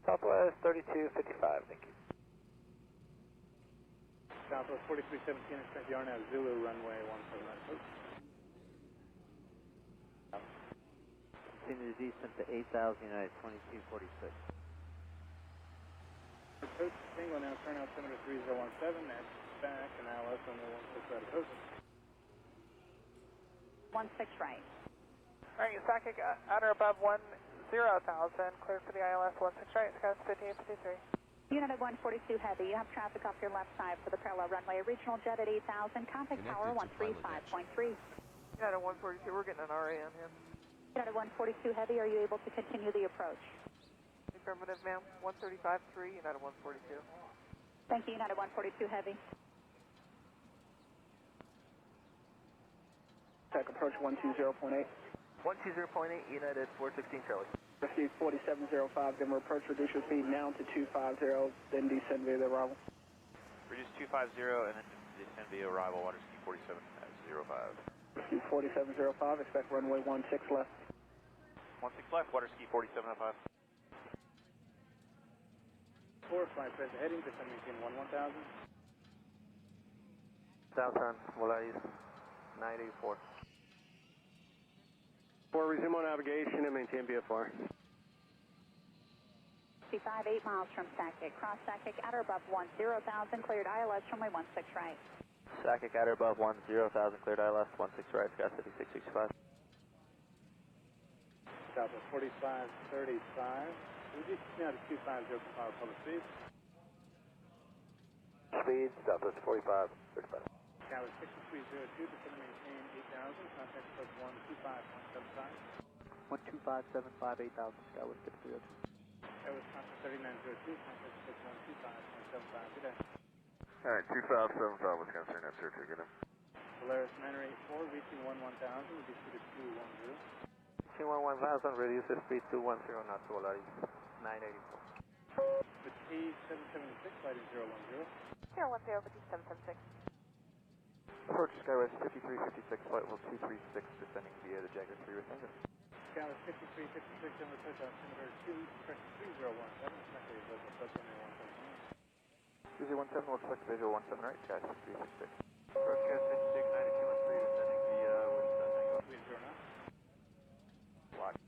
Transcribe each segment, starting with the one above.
Southwest 3255, thank you. Southwest 4317, expect the RNAV Zulu, runway 17 approach. Continue to descent to 8,000 United 2246. Approach single, now turn out 3017, that's back, and now less on the 16 right approach. 16 right. Alright, Sakic at or above 10,000, clear for the ILS 16 right, Scouts 5853. Unit 142 Heavy, you have traffic off your left side for the parallel runway. Regional jet at 8,000, contact tower 135.3. United 142, we're getting an RA on him. Unit 142 Heavy, are you able to continue the approach? Affirmative, ma'am. 135.3, United 142. Thank you, United 142 Heavy. Tech approach 120.8. 120.8, United 416 Charlie. Receive 4705, then approach, reduce your speed now to 250, then descend via the arrival. Reduce 250 and then descend via arrival, water ski 4705. Receive 4705, expect runway 16 left. 16 left, water ski 4705. 4 flight pressure heading, descend maintain 1000. Southbound, Volaris 984. 4, resume on navigation and maintain VFR. 55, 8 miles from Sakic. Cross Sakic at or above 10,000, cleared ILS runway 16 right. Sakic at or above 10,000, cleared ILS 16 right, Scott 5665. Southwest 4535. Reduce now to 250 for power public speed. Speed, Southwest 4535. Tower 6302, descend maintain 8,000, contact approach 125.75. 12575, 8,000, Skyward 5302. That was contact 3902, contact approach 125.75. Good day. Alright, 2575, Wisconsin, that's here, good day. Polaris 984, reaching 11,000, reduce to 210. 211,000, reduce the speed to 10 knots, Volaris 984. With T776, flighting 010. 010, 5776. Approach Skywest 5356, flight level 236, descending via the Jaguar 3 with Tango. Skywest 5356, and approach altimeter 3017, expect a visual approach on 117. 217, we'll expect visual 17 right, Skywest 5356. Approach Skywest 56, 9213, descending via with Tango. 30 now. Watch.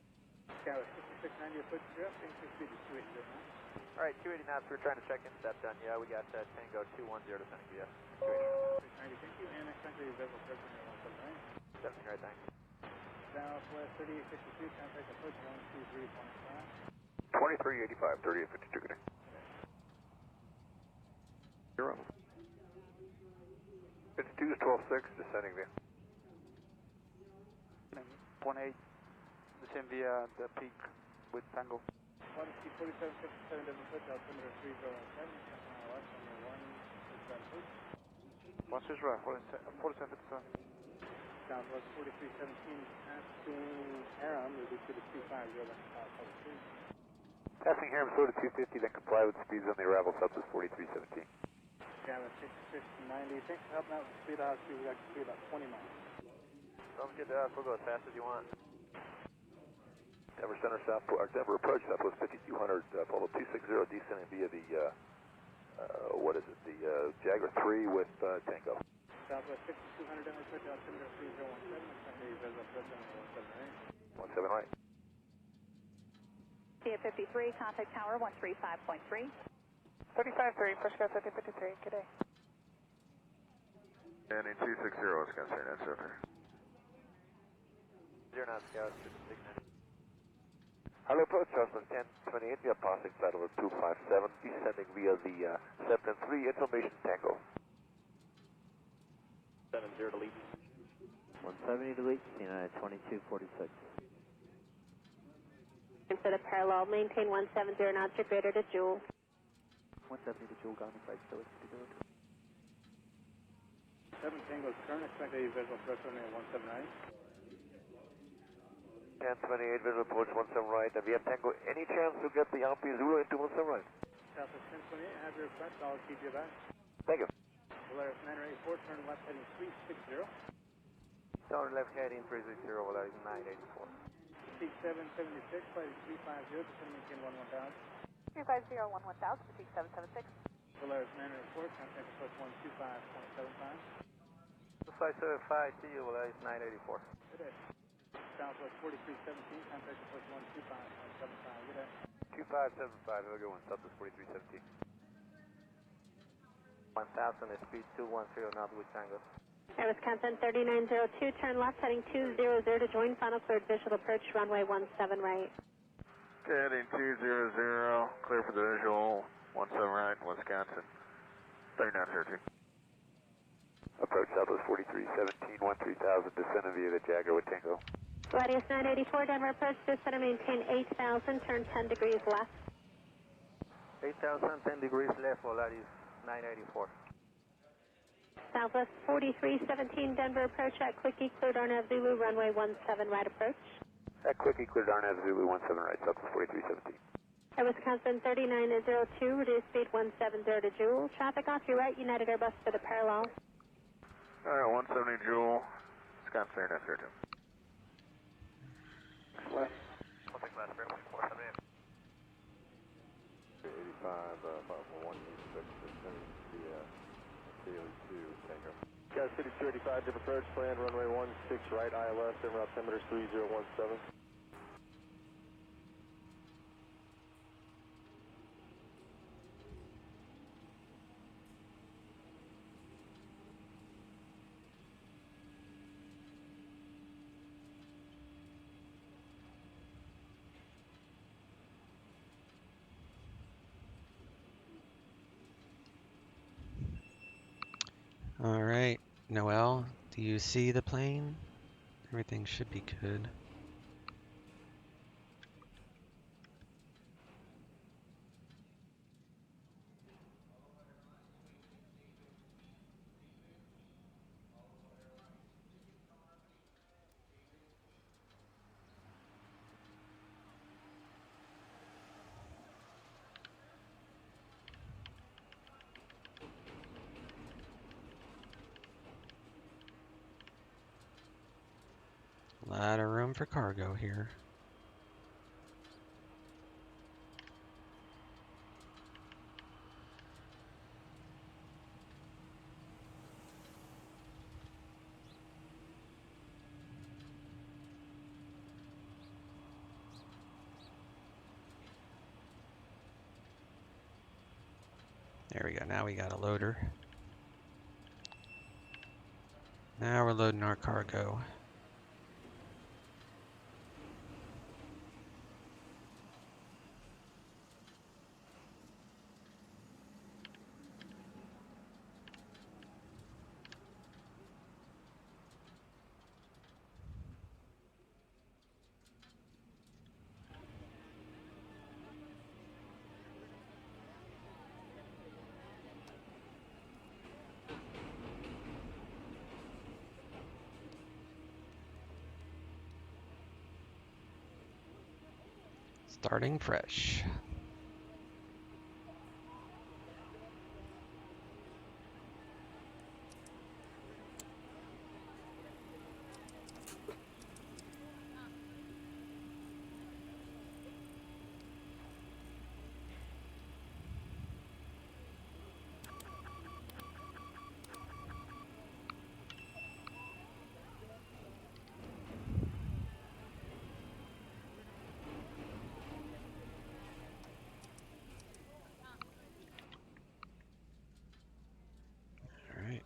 Skywest 5690, approach drift, increase speed to 280 now. Alright, 280 knots, we're trying to check in, step done, yeah, we got Tango 210 descending via 690, thank you, and expect a visual approach on 179. 17 right, thanks. Southwest 3852, contact approach 123.5. 2385, 3852, good day. 0. It's 212.6, descending via. 18, descend via the peak with Tango. 4757, doesn't approach, altimeter 3017, ILS on 1 approach. 16 right, 4757. Southwest 4317, passing Aram, reduce to 250, that's public speed. Passing here, slow to 250, then comply with speeds on the arrival, Southwest 4317. Skywest 6690, thanks for helping out with the speed. I'll speed, we got to speed about 20 miles. Sounds good to us, we'll go as fast as you want. Denver Center South, or Denver approach, Southwest 5200, follow 260, descending via the, what is it, the Jaguar 3 with Tango. Southwest 5200, Denver approach, altimeter 3017, expect a visual approach on 178. 17 right. CF53, contact tower 135.3. 35.3, push Scouts 5053, good day. And in 260, Wisconsin, that's over. 0 knots, Skywest 5690. Hello, approach, Charleston 1028, we are passing flight over 257, descending via the Septon 3, information Tango. 70 delete. 170 delete, United 2246. Instead of parallel, maintain 170 knots or greater to Joule. 170 to Joule, ground flight, still 52. 7 Tango's current, expect a visual approach on 179. 1028, visual approach 17 right, and we have Tango. Any chance to get the RP Zulu into 17 right? Southwest 1028, have your request, I'll keep you back. Thank you. Polaris 984, turn left heading 360. Turn left heading 360, Volaris 984. T776, flight 350, descend maintain 11000. 3501 1000, fatigue 776. Polaris Manor report, contact approach 125.75. Flight 75, see you, Volaris 984. Good day. Southwest 4317, contact approach 125.75. Good day. 2575, have a good one. Southwest 4317. 1000 is speed 210 knot with Tango. Air Wisconsin 3902, turn left heading 200 to join final cleared visual approach runway 17 right. Okay, heading 200, clear for the visual, 17 right, Wisconsin, 3902. Approach Southwest 4317, 13,000, descend via the Jaguar with Tango. Gladius 984, Denver approach, descend and maintain 8,000, turn 10 degrees left. 8,000, 10 degrees left, Volaris 984. Southwest 4317, Denver approach at Quickie, cleared Arnav Zulu, runway 17 right approach. At Quickie, cleared Arnav Zulu 17 right, Southwest 4317. Air Wisconsin 3902, reduce speed 170 to Joule. Traffic off your right, United Airbus for the parallel. Alright, 170 Joule, Wisconsin 3902. West. I'll take last break, 478. 85, 126, descending via Daily 2, Tango. Gas City 285, different approach, plan runway 16 right, ILS, en route altimeter 3017. All right, Noel, do you see the plane? Everything should be good. A lot of room for cargo here. There we go, now we got a loader. Now we're loading our cargo. Starting fresh. All right.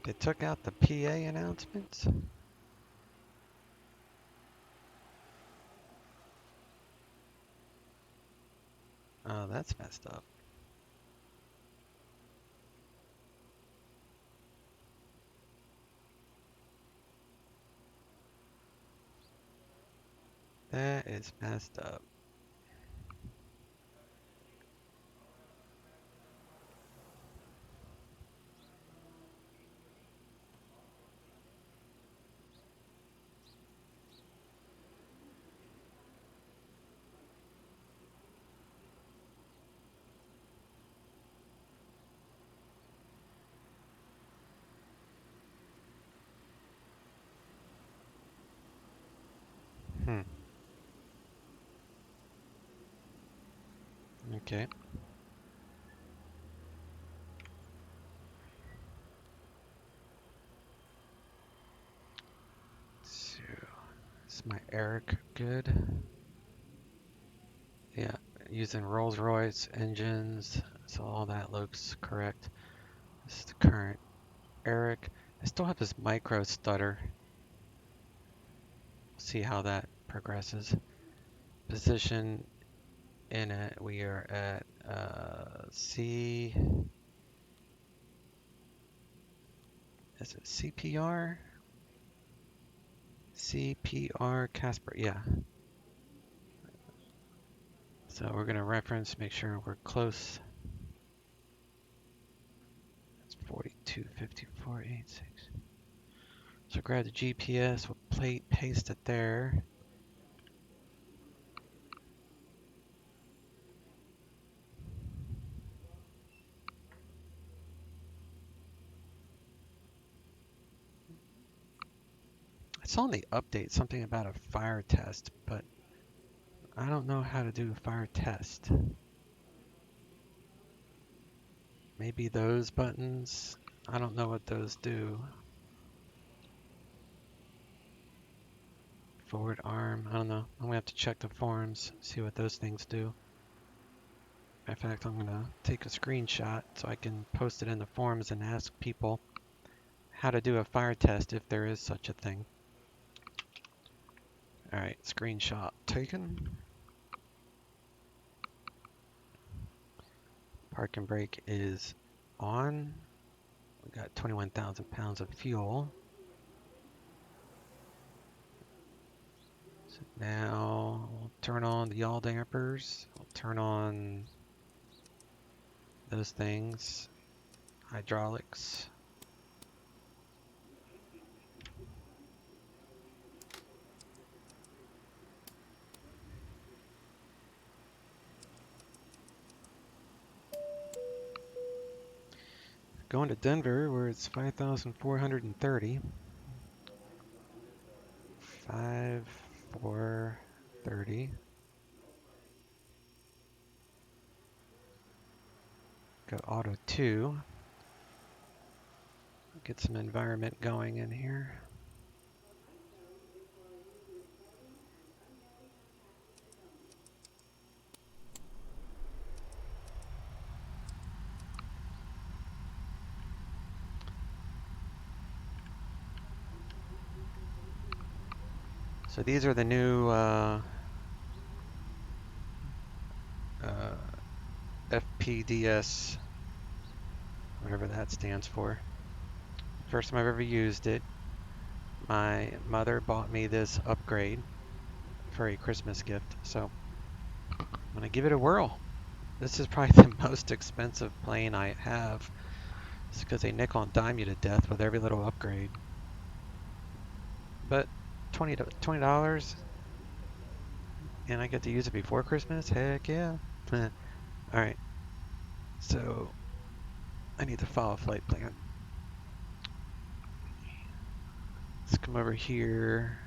They took out the PA announcements? Oh, that's messed up. That is messed up. Okay. So, is my Eric good? Yeah, using Rolls-Royce engines, so all that looks correct. This is the current Eric. I still have this micro stutter. See how that progresses. Position in it, we are at C. Is it CPR? CPR Casper, yeah. So we're going to reference, make sure we're close. That's 425486. So grab the GPS, we'll paste it there. I saw in the update something about a fire test, but I don't know how to do a fire test. Maybe those buttons? I don't know what those do. Forward arm, I don't know. I'm gonna have to check the forums, see what those things do. In fact, I'm gonna take a screenshot so I can post it in the forums and ask people how to do a fire test if there is such a thing. Alright, screenshot taken. Park and brake is on. We got 21,000 pounds of fuel. So now we'll turn on the yaw dampers. We'll turn on those things. Hydraulics. Going to Denver where it's 5,430. 5,430. Go auto 2. Get some environment going in here. So these are the new FPDS, whatever that stands for. First time I've ever used it. My mother bought me this upgrade for a Christmas gift, so I'm gonna give it a whirl. This is probably the most expensive plane I have. It's because they nickel and dime you to death with every little upgrade. But $20 and I get to use it before Christmas? Heck yeah. Alright, so I need to follow a flight plan. Let's come over here.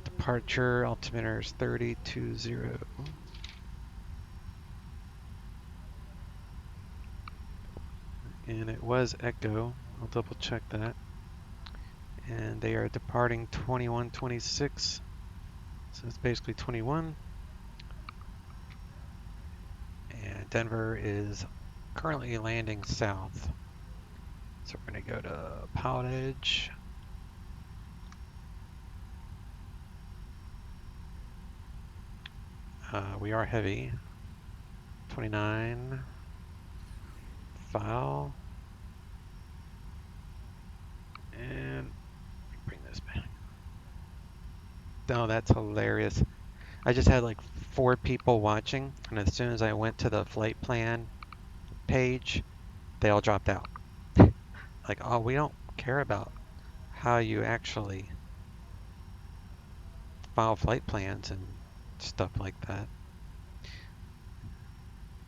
Departure, altimeter is 3020. And it was Echo. I'll double check that. And they are departing 2126. So it's basically 21. And Denver is currently landing south. So we're going to go to PilotEdge. We are heavy. 29. File. And bring this back. Oh, that's hilarious. I just had like 4 people watching, and as soon as I went to the flight plan page, they all dropped out. Like, oh, we don't care about how you actually file flight plans and stuff like that.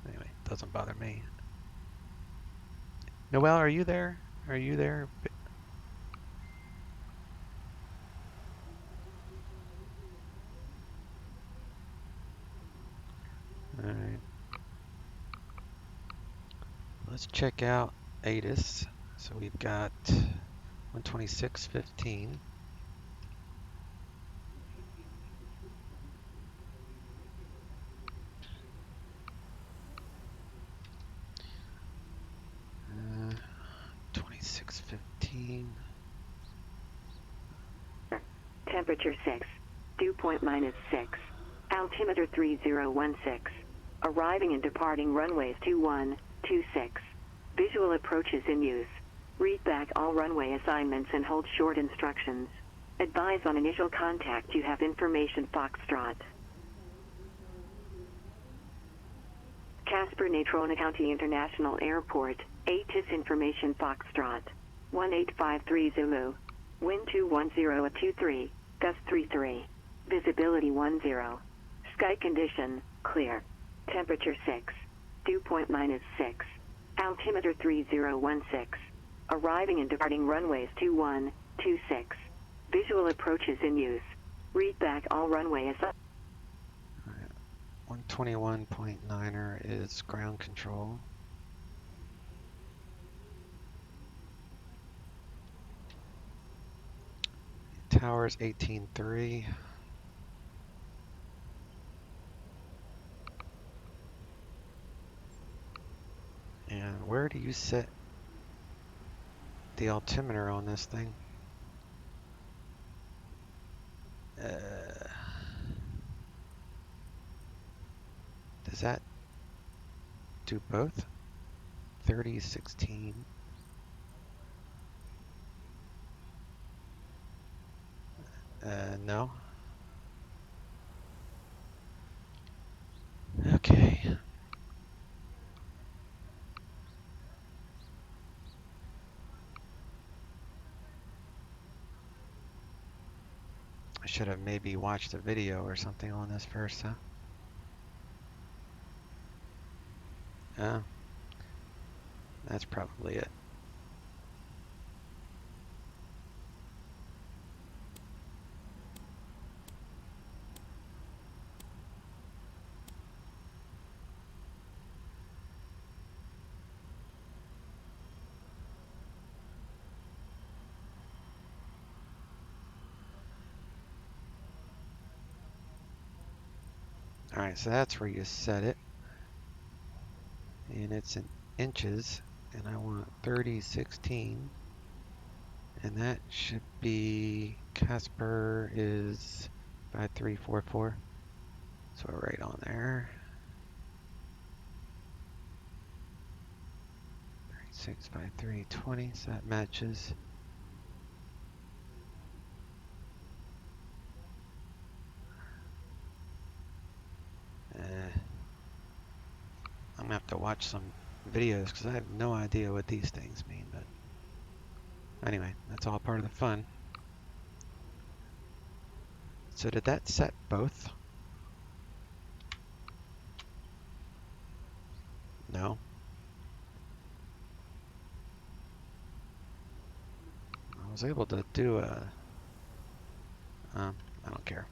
Anyway, doesn't bother me. Noel, are you there? Are you there? let's check out ATIS. So we've got 126.15. Uh, 26.15. Temperature 6. Dew point -6. Altimeter 3016. Arriving and departing runways 21, 26. Visual approaches in use. Read back all runway assignments and hold short instructions. Advise on initial contact you have information Foxtrot. Casper Natrona County International Airport, ATIS information Foxtrot. 1853 Zulu. Wind 210 at 23, gust 33. Visibility 10. Sky condition, clear. Temperature 6. Dew point -6. Altimeter 3016. Arriving and departing runways 21, 26. Visual approaches in use. Read back all runway assignments. 121.9er is ground control. Towers 18.3. And where do you set the altimeter on this thing? Does that do both? 3016. No. Okay. I should have maybe watched a video or something on this first, huh? Oh. That's probably it. Alright, so that's where you set it. And it's in inches. And I want 3016. And that should be, Casper is 5344. So we're right on there. 365320, so that matches. I'm gonna have to watch some videos because I have no idea what these things mean, but anyway, that's all part of the fun. So did that set both? No. I was able to do a I don't care.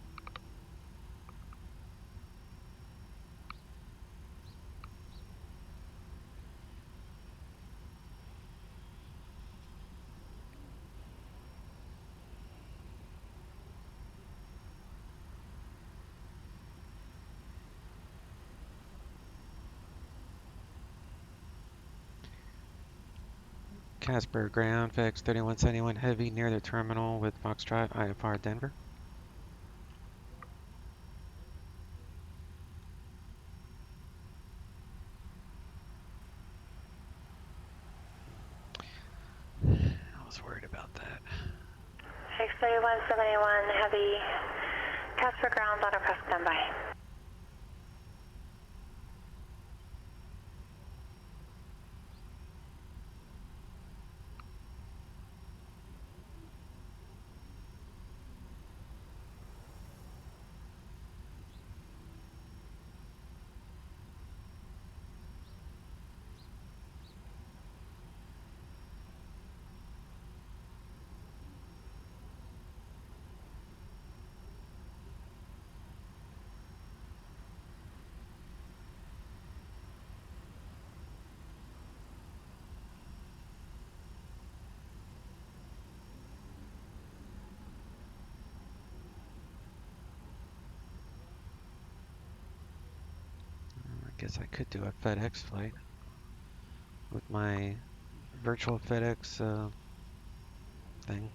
Casper, ground, FX 3171 heavy near the terminal with Foxtrot, IFR Denver. I was worried about that. X3171 heavy, Casper ground, autocross standby. Guess I could do a FedEx flight with my virtual FedEx thing.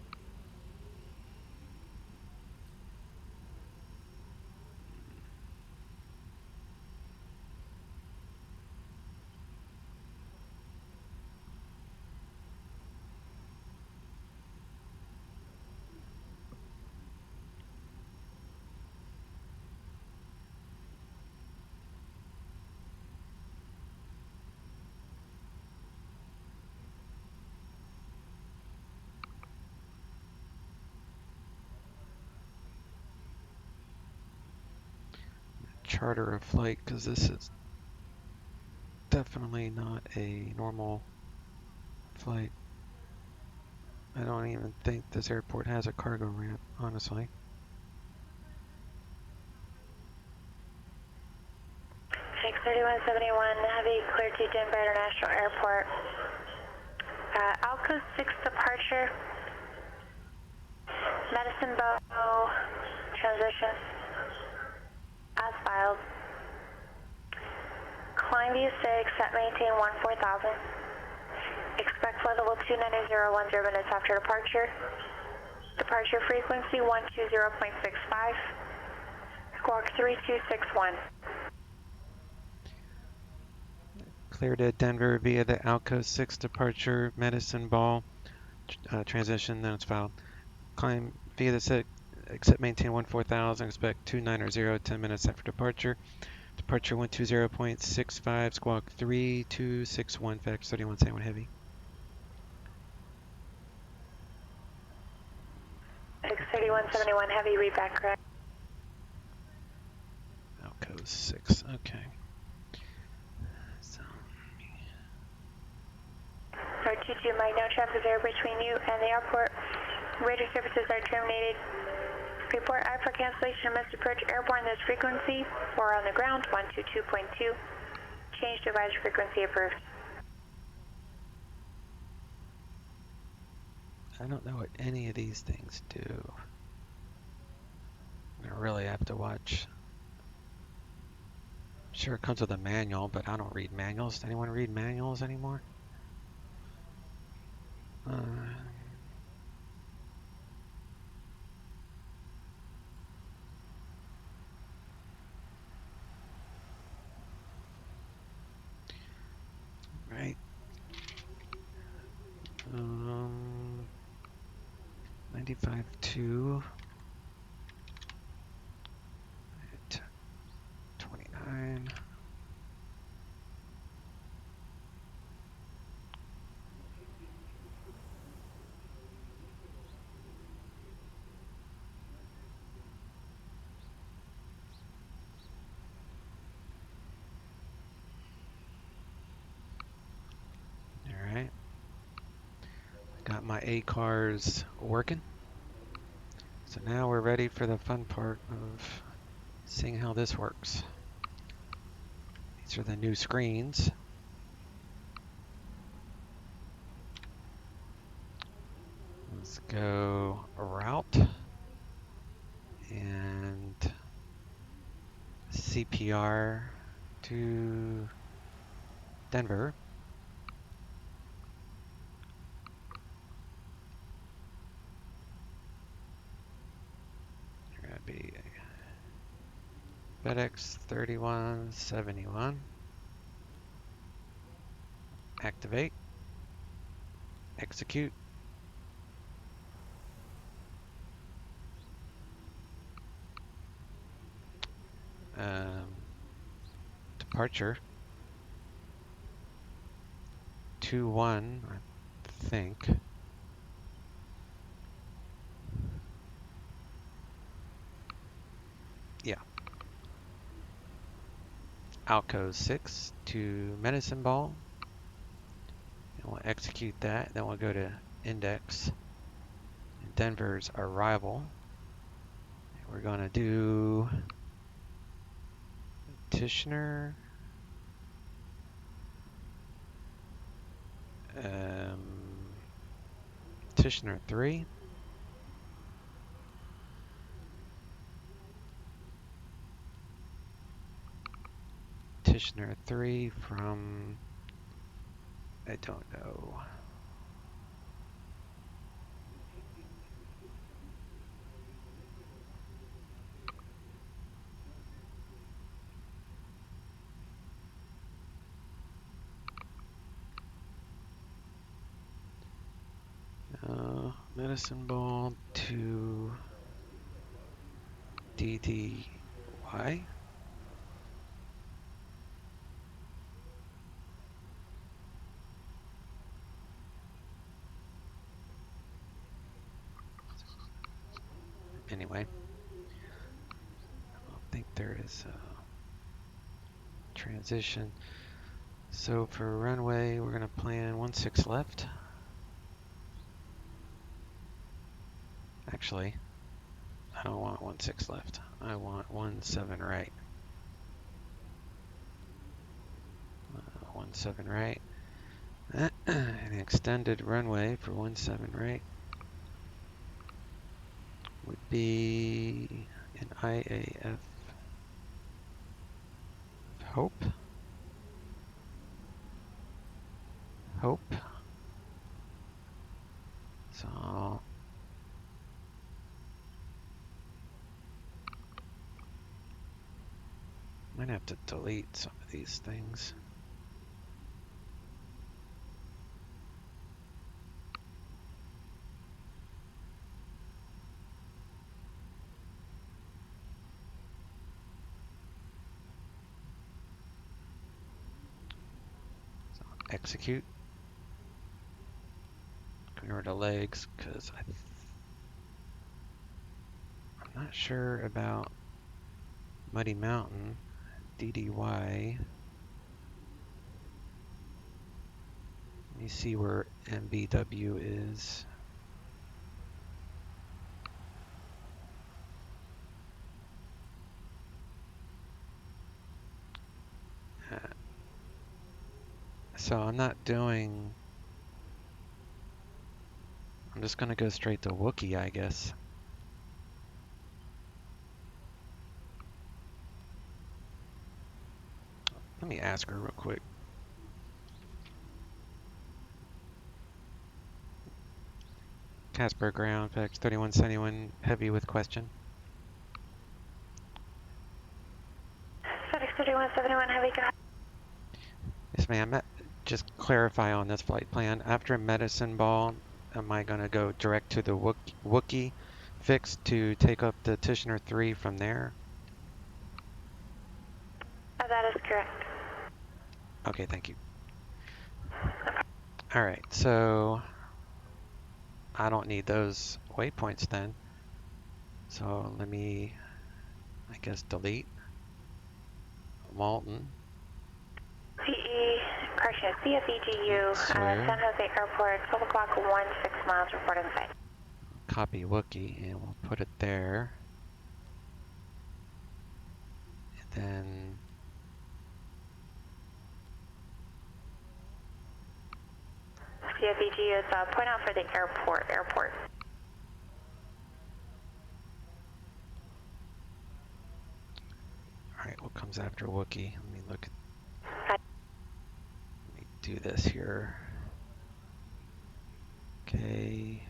Charter a flight because this is definitely not a normal flight. I don't even think this airport has a cargo ramp, honestly. X3171 Heavy, clear to Denver International Airport. Alco 6 departure. Medicine Bow transition. As filed. Climb view 6 at maintain 14,000. Expect flight level 29010 minutes after departure. Departure frequency 120.65. Squawk 3261. Clear to Denver via the Alco 6 departure, Medicine Ball transition, then it's filed. Climb via the 6, except maintain 14,000, expect 290, 10 minutes after departure. Departure 120.65, squawk 3261, FedEx 3171 Heavy. X3171 Heavy, read back correct. Alco 6, okay. So, Road 22, Mike, no traffic is there between you and the airport. Radar services are terminated. Report I for cancellation, must approach airborne this frequency, or on the ground, 122.2. Change device frequency approved. I don't know what any of these things do. I really have to watch. Sure, it comes with a manual, but I don't read manuals. Does anyone read manuals anymore? Right. 95.2 at 29. All right. Got my A cars working. So now we're ready for the fun part of seeing how this works. These are the new screens. Let's go route and CPR to Denver. You're gonna be FedEx 3171. Activate. Execute. Departure 21, I think. Yeah. Alco 6 to Medicine Ball. And we'll execute that. Then we'll go to index. Denver's arrival. And we're going to do Tishner. Tishner 3. Tishner 3 from, I don't know. Medicine Ball to DDY. Anyway, I don't think there is a transition. So for runway, we're going to plan 16 left. Actually, I don't want 16 left. I want 17 right. 17 right. An extended runway for 17 right would be an IAF Hope. So might have to delete some of these things. So execute. Convert to legs because I'm not sure about Muddy Mountain. DDY. Let me see where MBW is. So I'm not doing. I'm just gonna go straight to Wookiee, I guess. Let me ask her real quick. Casper ground, FX 3171, heavy with question. FedEx 3171, heavy, go ahead. Yes, ma'am. Just clarify on this flight plan. After Medicine Ball, am I going to go direct to the Wookiee fix to take up the Tishner 3 from there? That is correct. Okay, thank you. All right, so I don't need those waypoints then. So let me, I guess, delete Walton. CFEGU, San Jose Airport, 12 o'clock, 16 miles, report inside. Copy Wookiee, and we'll put it there. And then CFEGU is point out for the airport. Alright, what comes after Wookiee? Let me look at. Let me do this here. Okay.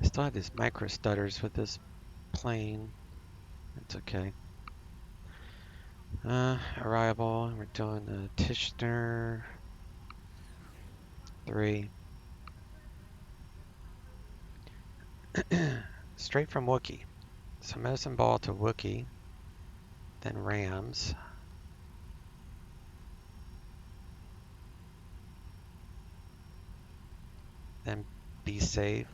I still have these micro stutters with this plane. It's okay. Arrival. We're doing the Tishner 3. Straight from Wookiee. So Medicine Ball to Wookiee. Then Rams. Then Be Safe.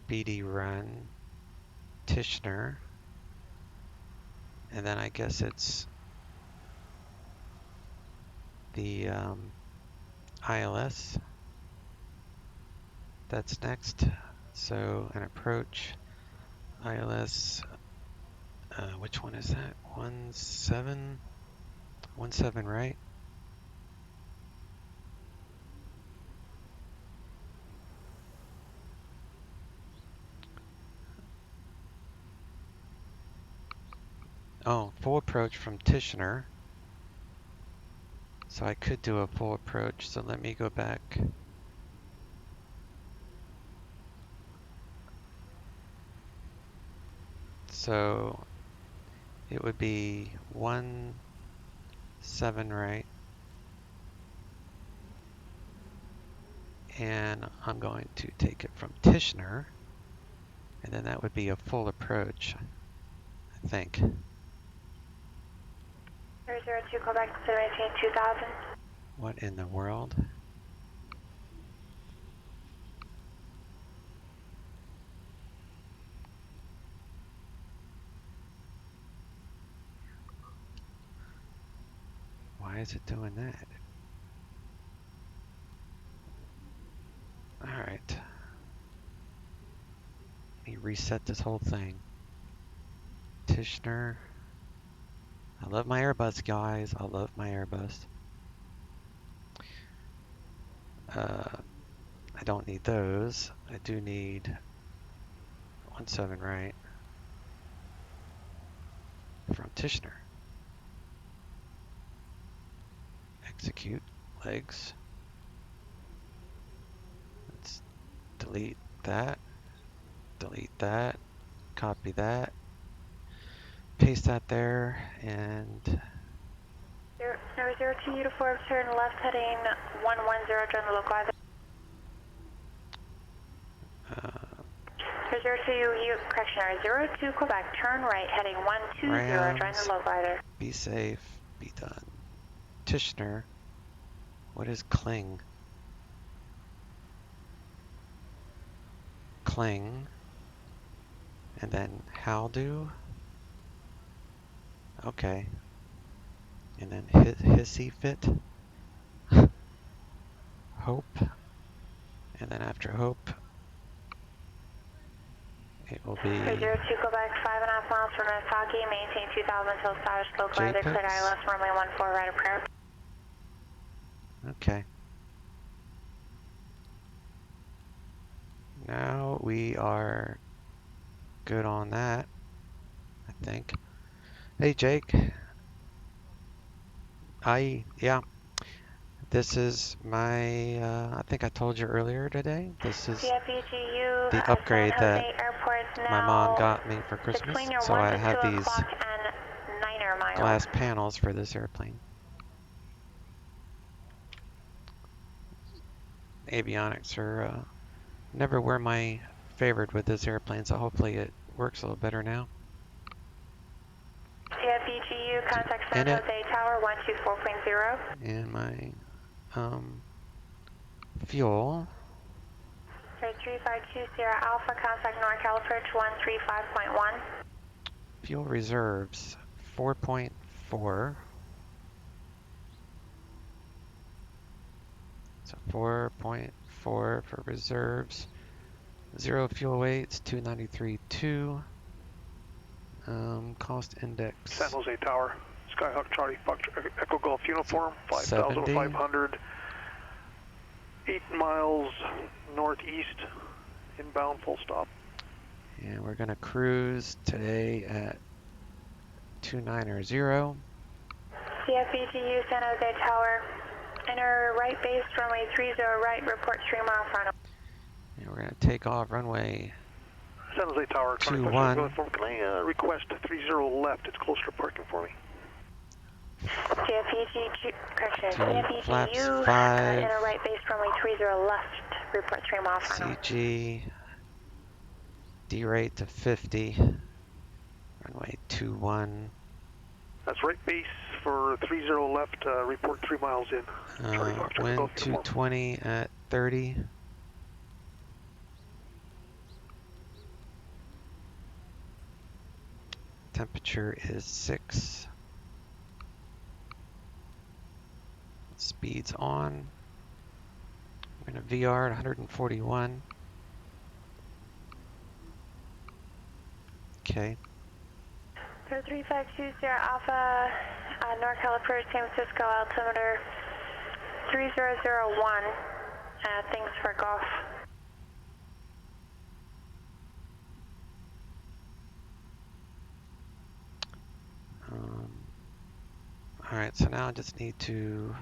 BD Run. Tishner. And then I guess it's the ILS. That's next. So an approach. ILS. Which one is that? 17? 17, right? Oh, full approach from Tishner. So I could do a full approach, so let me go back. So it would be 17 right. And I'm going to take it from Tishner, and then that would be a full approach, I think. 002, call back to maintain 2000. What in the world? Why is it doing that? Alright. Let me reset this whole thing. Tishner. I love my Airbus, guys. I love my Airbus. I don't need those. I do need 17 right from Tishner. Execute legs. Let's delete that. Delete that. Copy that. Paste that there, and 002 uniform, turn left heading 110, join the local either. 002, correction, 02 Quebec, turn right heading 120, join the local either. Be safe, be done. Tishner, what is cling? Cling, and then how do? Okay. And then hissy fit. Hope. And then after hope, it will be 002 Quebec, 5.5 miles from Foggy, maintain 2000 until status local either, cleared ILS, runway 14, right of prayer. Okay. Now we are good on that, I think. Hey Jake. Yeah. This is my, I think I told you earlier today, this is the upgrade that my mom got me for Christmas. So I have these glass panels for this airplane. Avionics are never were my favorite with this airplane, so hopefully it works a little better now. CFEGU, contact San Jose Tower 124.0. And my fuel. 3520 Alpha, contact NorCal approach 135.1. Fuel reserves 4.4. So 4.4 for reserves. Zero fuel weights 293.2. Cost index. San Jose Tower, Skyhawk Charlie Echo Golf uniform 5,500. 8 miles northeast, inbound, full stop. And we're going to cruise today at 290. CFEGU, San Jose Tower, enter right base, runway 30 right, report 3 miles final. And we're going to take off runway San Jose Tower, 21. Can I request 30 left? It's closer to parking for me. CFEGU, 5. enter right base, runway 30 left, report 3 miles final. CG, derate to 50, runway 21. That's right base for 30 left, report 3 miles in. Wind 220 at 30. Temperature is 6. Speed's on. We're going to VR at 141. Okay. 3520 Alpha, NorCal approach, San Francisco, altimeter 3001. Thanks for golf. Alright, so now I just need to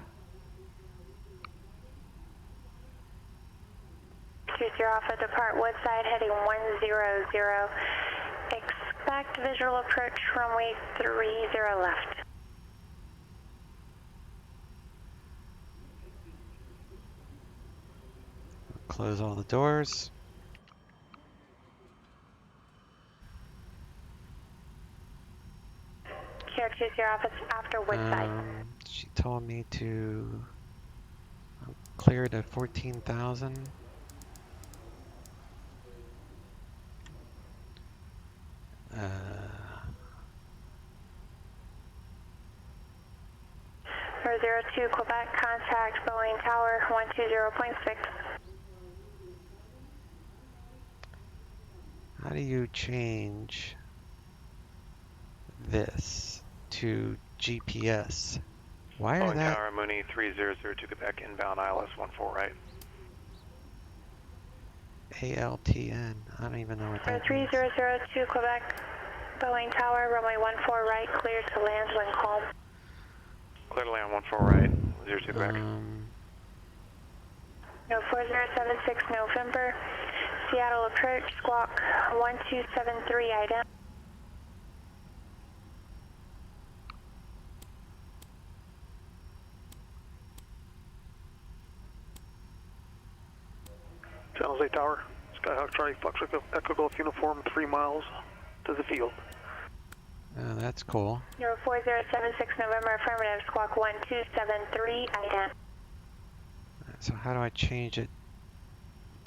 20 Alpha, depart Woodside, heading 100. Expect visual approach runway 30 left. Close all the doors. Sierra 20 Alpha, after Woodside. She told me to clear to 14,000. For 02 Quebec, contact Boeing Tower 120.6. How do you change this to GPS? Why are Boeing that? Tower, Mooney 3002 Quebec, inbound ILS 14 right. ALTN. I don't even know what For that means. 3002 Quebec, Boeing Tower, runway 14 right, clear to land when calm. Clear to land 14 right, 02 Quebec. No 4076 November, Seattle approach, squawk 1273, ident. San Jose Tower, Skyhawk Charlie Fox Echo Golf uniform 3 miles to the field. Oh, that's cool. No 4076 November, affirmative, squawk 1273, ident. So how do I change it?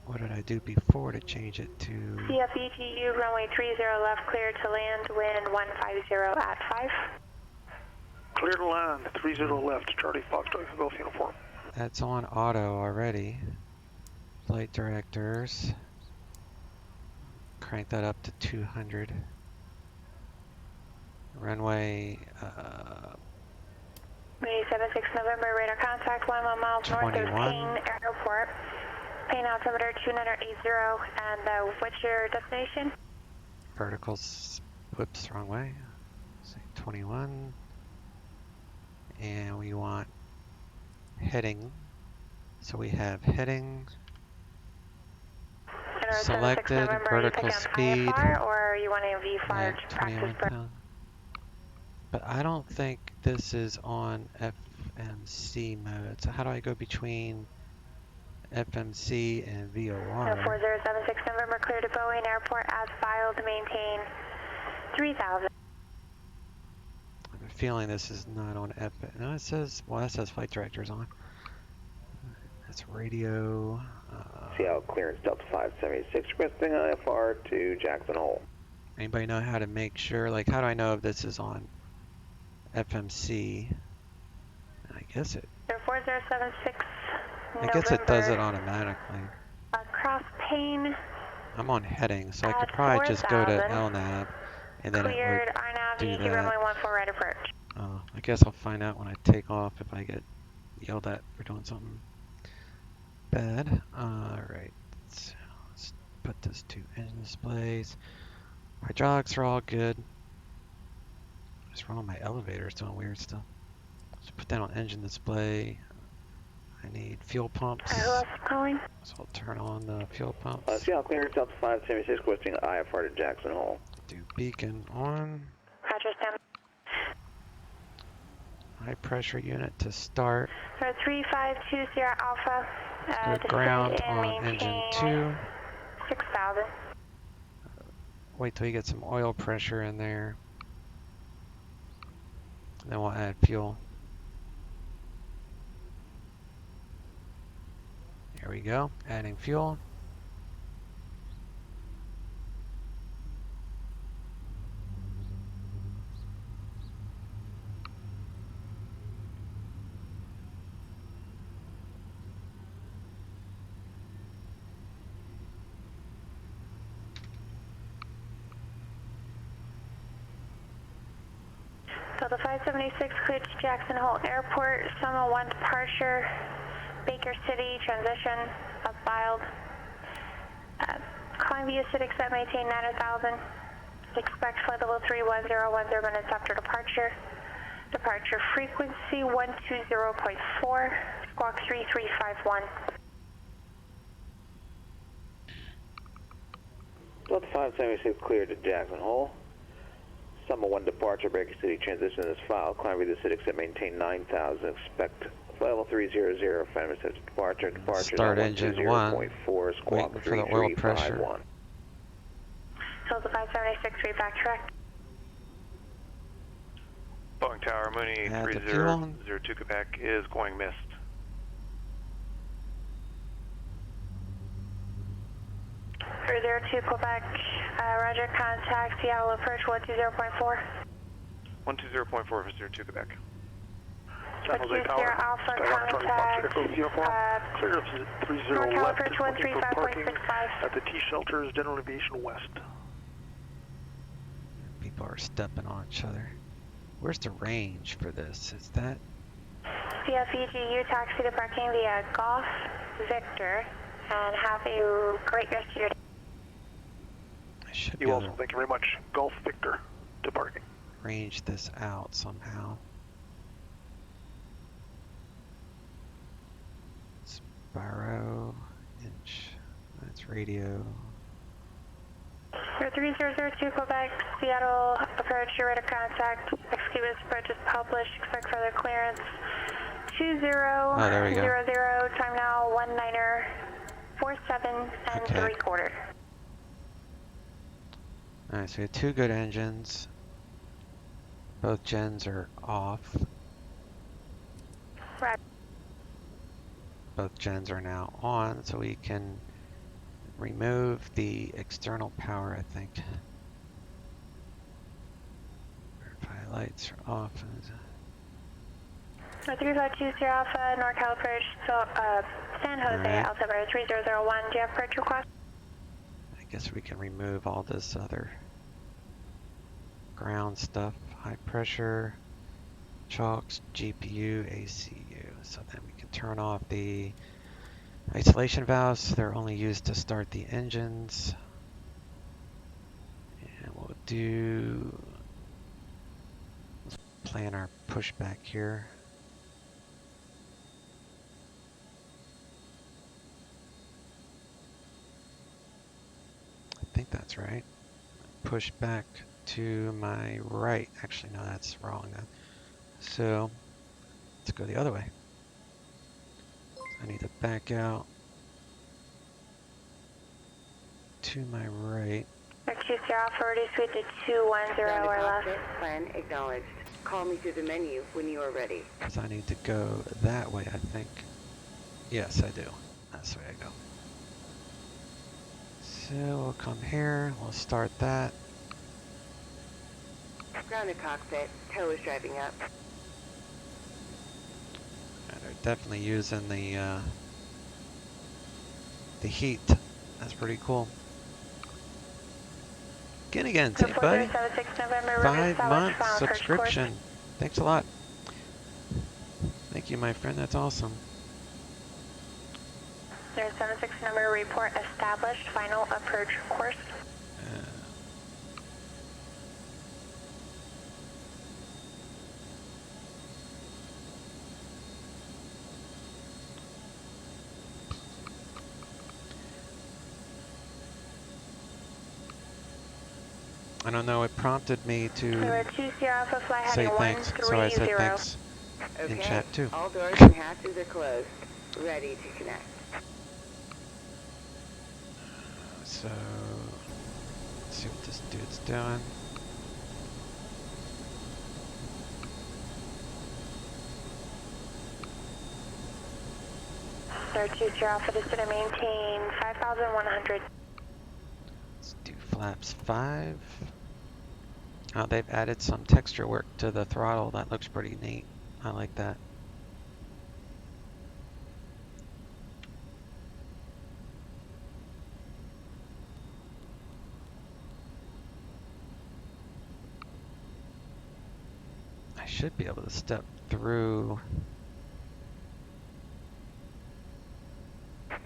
What did I do before to change it to? CFETU, runway 30 left, clear to land, wind 150 at 5. Clear to land, 30 left, Charlie Fox Echo Golf uniform. That's on auto already. Flight directors. Crank that up to 200. Runway 76 November, radar contact 11 miles north of 21. Payne Airport. Payne altimeter 2980, and what's your destination? Vertical, whoops, wrong way. Say 21. And we want heading. So we have heading selected, vertical speed IFR, or you want a VFR at 21,000. But I don't think this is on FMC mode. So how do I go between FMC and VOR? 4076 November, clear to Boeing Airport as filed, maintain 3000. I have a feeling this is not on F. No, it says, well, that says flight directors on. That's radio. Seattle clearance Delta 576, requesting IFR to Jackson Hole. Anybody know how to make sure, like, how do I know if this is on FMC? I guess it. 4076 I guess it does it automatically. Across Payne. I'm on heading, so I could probably just go to LNAV and then Cleared, it RNAV, would do runway that. 14 right approach. I guess I'll find out when I take off if I get yelled at for doing something bad. Alright, let's put this to engine displays. Hydraulics are all good. What's wrong with my elevator? It's doing weird stuff. Let's put that on engine display. I need fuel pumps. Who else is calling? So I'll turn on the fuel pumps. Seattle clearance Delta 576, requesting IFR to Jackson Hole. Do beacon on. Roger, stand. High pressure unit to start. 3520 Alpha. Let's go ground on engine 2. 6000. Wait till you get some oil pressure in there. And then we'll add fuel. Here we go, adding fuel. So the 576 cleared to Jackson Hole Airport, Summer 1 departure, Baker City, transition, filed. Calling via City, accept, maintain 90,000. Expect flight level 31010 minutes after departure. Departure frequency 120.4, squawk 3351. 576 cleared to Jackson Hole. Summer 1 departure, Breaker City, transition to this file. Climb the city except maintain 9,000. Expect level 300, Phantom departure. Departure start engine 1, squawk waiting for the oil pressure. So the 576 read back correct. Boeing Tower, Mooney Add the fuel on. 3002 Quebec is going missed. Cruiser 2 Quebec, roger, contact Seattle approach 120.4. 120.4 for 02 Quebec. San Jose Tower, Alpha, Skyhawk Charlie Fox, Echo uniform, clear up 30 left, approach looking for parking 135.65. at the T shelters, General Aviation West. People are stepping on each other. Where's the range for this? Is that? CFEGU taxi to parking via Golf Victor, and have a great rest of your day. I should be You able also, to thank you very much. Golf Victor to parking. range this out somehow. Spiro, inch, that's radio. 3002 Quebec, Seattle approach, your rate of contact. Executive's approach is published, expect further clearance. 2000, time now 1947 and Okay. 3/4. Alright, so we have two good engines. Both gens are off. Right. Both gens are now on, so we can remove the external power, I think. Verify lights are off. 3520 Alpha, NorCal approach, so, San Jose, Alright. altimeter 3001. Do you have approach request? I guess we can remove all this other ground stuff. High pressure, chocks, GPU, ACU. So then we can turn off the isolation valves. They're only used to start the engines. And we'll do, let's plan our pushback here. I think that's right. Push back to my right. Actually, no, that's wrong. So let's go the other way. I need to back out to my right. Excuse Alpha, already suite to 210 or less. Plan acknowledged. Call me through the menu when you are ready. Because I need to go that way, I think. Yes, I do. That's the way I go. So we'll come here. We'll start that. Grounded cockpit. Tow is driving up. And they're definitely using the heat. That's pretty cool. Again, see buddy. 5-month subscription. Thanks a lot. Thank you, my friend. That's awesome. 076 number report established. Final approach course. I don't know, it prompted me to Alpha, fly say heading thanks, so I said 130. thanks in Okay. chat too. All doors and hatches are closed. Ready to connect. So, let's see what this dude's doing. Alpha, just to maintain 5,100. Let's do flaps 5. Oh, they've added some texture work to the throttle. That looks pretty neat. I like that. I should be able to step through.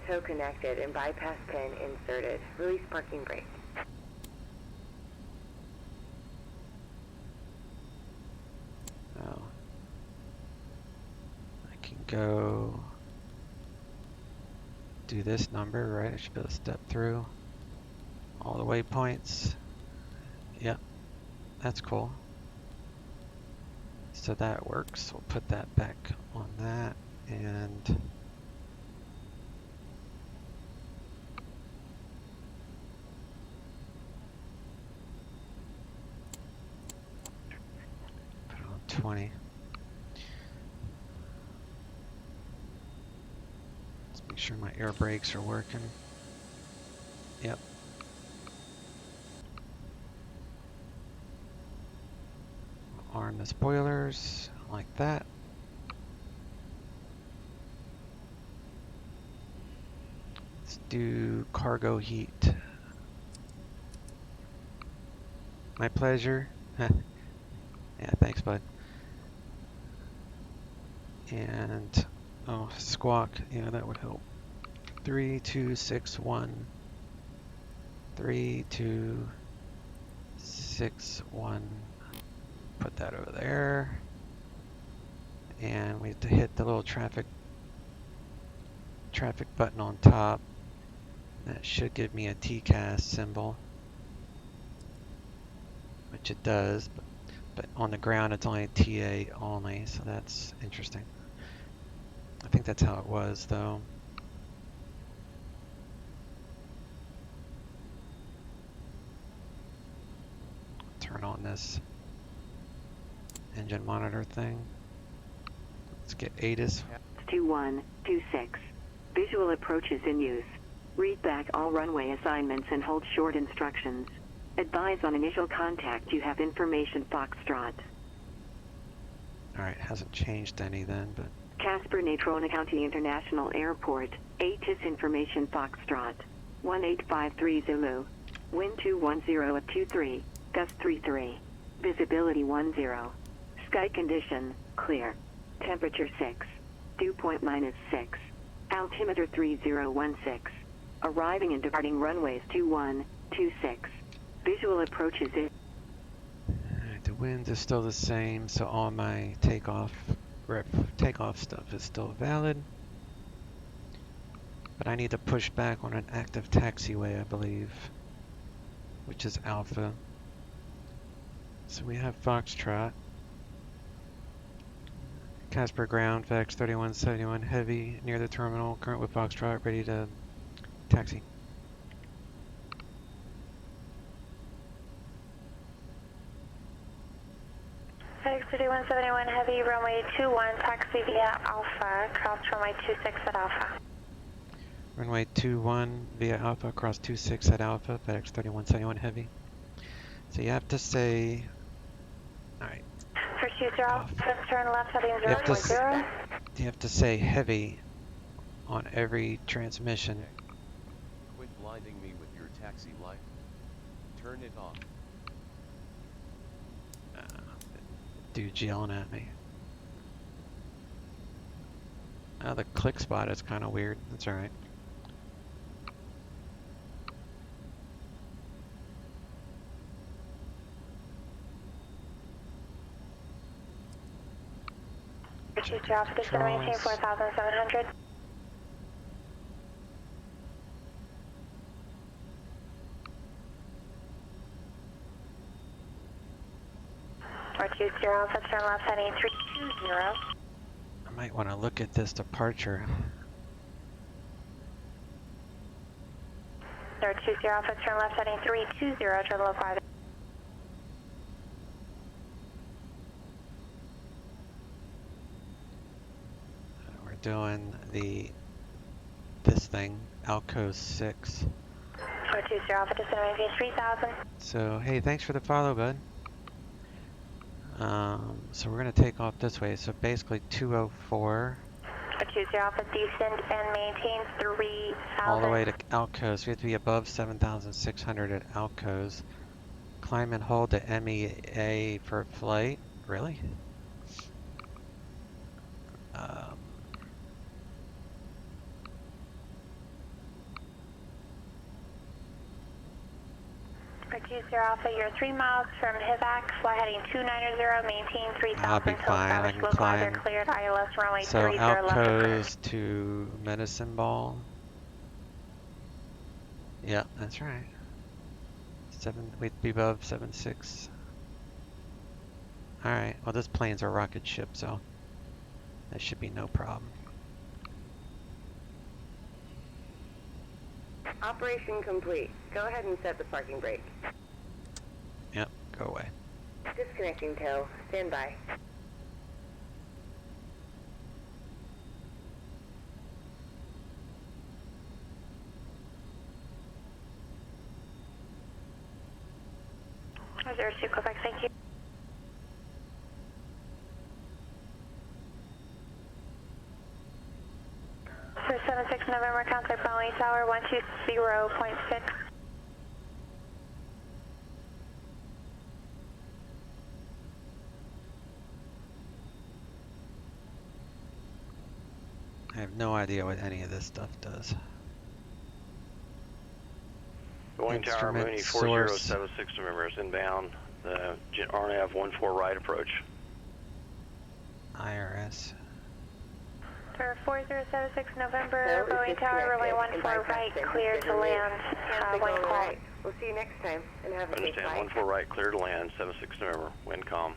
Tow connected and bypass pin inserted. Release parking brake. Oh. I can go do this number, right? I should be able to step through. all the waypoints. Yep, that's cool. So that works. We'll put that back on that, and put it on 20. Let's make sure my air brakes are working. Yep. Arm the spoilers like that. Let's do cargo heat. My pleasure. Yeah, thanks, bud. And oh, squawk. Yeah, that would help. 3261. 3261. Put that over there. And we have to hit the little traffic button on top. That should give me a TCAS symbol, which it does, but on the ground it's only TA only, so that's interesting. I think that's how it was though. Turn on this engine monitor thing. Let's get ATIS. 2126. Visual approach is in use. Read back all runway assignments and hold short instructions. Advise on initial contact you have information Foxtrot. Alright, hasn't changed any then, but... Casper Natrona County International Airport, ATIS information Foxtrot. 1853 Zulu. Wind 210 at 23, gust 33. Visibility 10. Sky condition, clear. Temperature 6. Dew point -6. Altimeter 3016. Arriving and departing runways 2126. Visual approaches in. Alright, the wind is still the same, so all my takeoff stuff is still valid. But I need to push back on an active taxiway, I believe, which is Alpha. So we have Foxtrot. Casper ground, VEX 3171 heavy, near the terminal, current with Foxtrot, ready to taxi. VEX 3171 heavy, runway 21, taxi via Alpha, cross runway 26 at Alpha. Runway 21 via Alpha, cross 26 at Alpha, FedEx 3171 heavy. So you have to say, alright. For 20, turn left heading 0.0. You have to say heavy on every transmission. Quit blinding me with your taxi light. Turn it off. Dude's yelling at me. Oh, the click spot is kind of weird. That's alright. Future Alpha, just going to maintain 4,700. Or 20 Alpha, turn left heading 320. I might want to look at this departure. Or 20 Alpha, turn left heading 320 to the local highway. Doing this thing, Alco 6. 420 Alpha, just going to maintain 3,000. So hey, thanks for the follow, bud. So we're gonna take off this way. So basically 204. 420 Alpha, descend and maintain 3,000. All the way to Alcos. We have to be above 7,600 at Alcos. Climb and hold the MEA for flight. Really? Alpha, you're 3 miles from Hivac, fly heading 290, maintain 3,000. I'll be fine, I can climb. Cleared, ILS runway So 30 Alcos to Medicine Ball. Yep, that's right. We'd be above 7.6. Alright, well this plane's a rocket ship, so that should be no problem. Operation complete. Go ahead and set the parking brake. Yep, go away. Disconnecting tow. Stand by. Zero 02 Quebec, thank you. So 76 November, contact Boeing Tower 120.6. I have no idea what any of this stuff does. Boeing Tower, Mooney 4076 November is inbound. The RNAV 14 right approach. IRS. For 4076 November, Boeing Tower, runway 14 right, clear to land. Wind calm. We'll see you next time, and have a safe flight. Understand, 14 right, clear to land, 76 November, wind calm.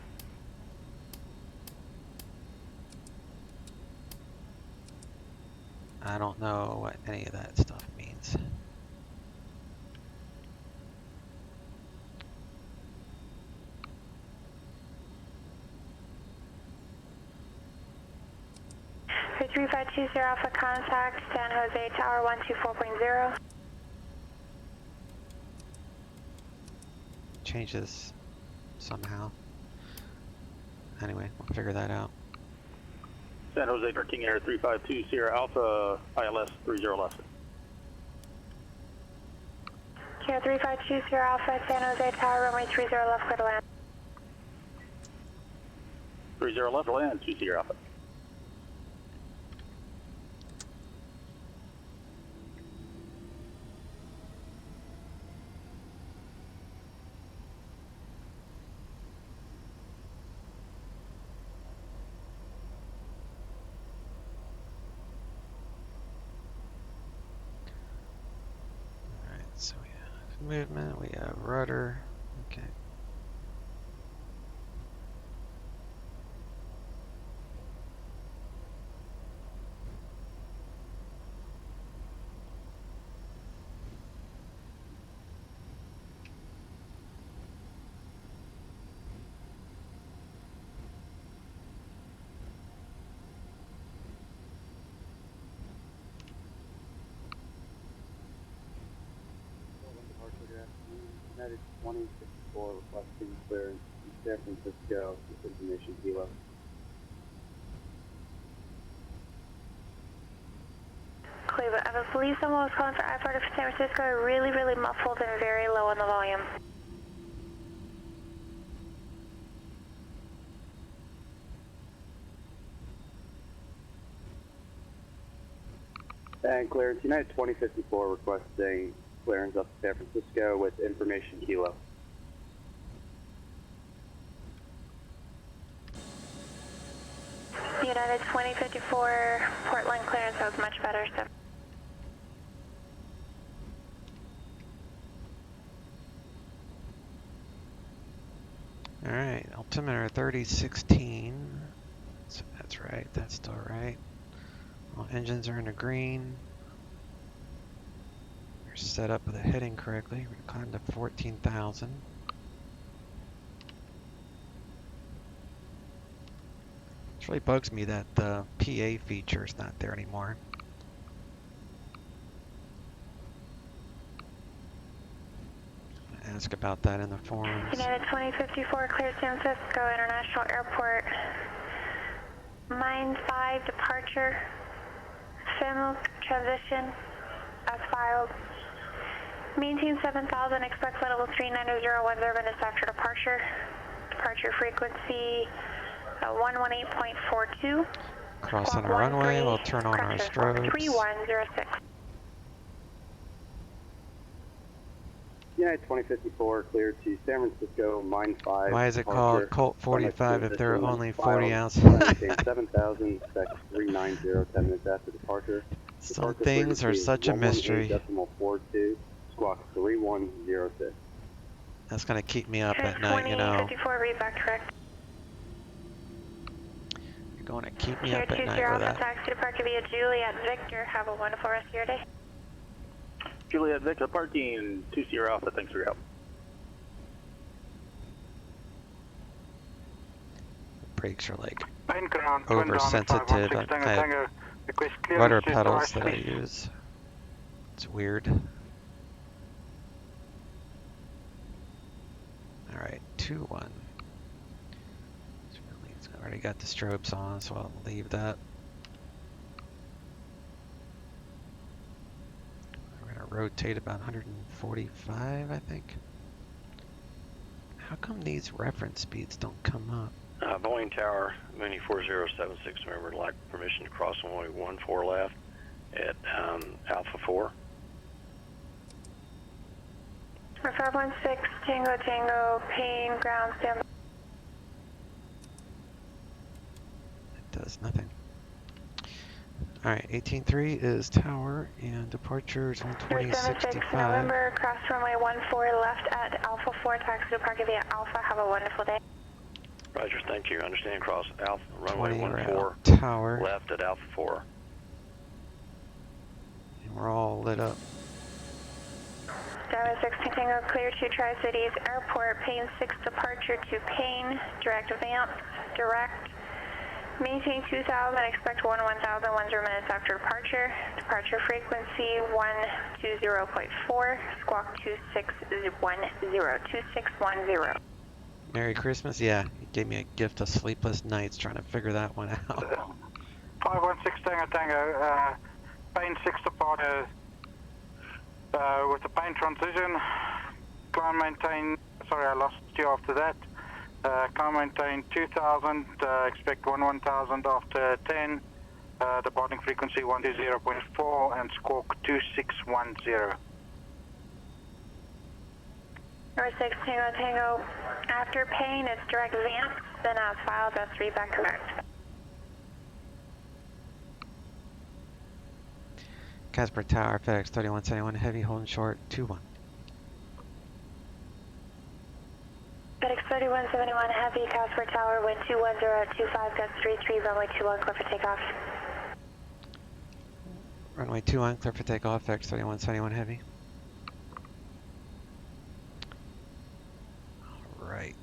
I don't know what any of that stuff means. For 3520 Alpha, contact San Jose Tower 124.0. Change this somehow. Anyway, we'll figure that out. San Jose King Air 352 Sierra Alpha, ILS 30 left. Kilo 352 Sierra Alpha, San Jose Tower, runway 30 left, clear to land. 30 left, land, 2 Sierra Alpha. So we have movement, we have rudder, okay. United 2064 requesting clearance in San Francisco with information kilo. Cleveland, I believe someone was calling for I-40 for San Francisco, really muffled and very low on the volume. And clearance, United 2054 requesting clearance up to San Francisco with information kilo. United 2054, Portland clearance, that was much better, so. Alright, altimeter 3016. So that's right, that's still right. All engines are in the green. We're set up with the heading correctly. We climbed to 14,000. It really bugs me that the PA feature is not there anymore. Ask about that in the forums. United 2054, cleared San Francisco International Airport. Mine 5 departure. Signals transition as filed. Maintain 7,000, expect flight level 39010 minutes after departure. Departure frequency 118.42. Crossing our runway, we'll turn on our strobes. 3106. United 2054 cleared to San Francisco, Mine 5. Why is it called Colt 45 if there are only 40 ounces? 7,000, expect 390, 10 minutes after departure. Some things are such a mystery. 118.42, squawk 3106. That's gonna keep me up at night, you know. 2054, read back correct. You're gonna keep me Here up at 20 night with Alpha that. taxi to park via Juliet Victor. Have a wonderful rest of your day. Juliet Victor parking 20 Alpha, thanks for your help. Brakes are like Ground, oversensitive. I have rudder pedals that I please. use. It's weird. Alright, 2-1. It's already got the strobes on, so I'll leave that. We're gonna rotate about 145, I think. How come these reference speeds don't come up? Boeing Tower, Mooney 4076, remember, would like permission to cross runway 14 left at Alpha 4. 516, Tango Tango, Payne, ground stand. It does nothing. Alright, 18.3 is tower, and departure is 120.65. November, cross runway 14 left at Alpha 4, taxi to park via Alpha. Have a wonderful day. Roger, thank you. Understand, cross Alpha, runway 14 tower. Left at Alpha 4. And we're all lit up. 16 Tango, clear to Tri-Cities Airport, Payne 6 departure to Payne, direct advance, direct. Maintain 2000, expect 1000, 10 minutes after departure. Departure frequency 120.4, squawk 2610. Merry Christmas? Yeah, you gave me a gift of sleepless nights trying to figure that one out. 516 Tango Tango, Payne 6 departure with the Payne transition. Climb maintain, sorry I lost you after that. Climb maintain 2000, expect 1000 after 10. Departing frequency 120.4 and squawk 2610. Number 6 Tango Tango, after Payne it's direct advance, then as filed, that's read back correct. Casper Tower, FedEx 3171, heavy, holding short, 2-1. FedEx 3171, heavy, Casper Tower, wind 21025, gust 33, runway 21, clear for takeoff. Runway 21, clear for takeoff, FedEx 3171, heavy. Alright.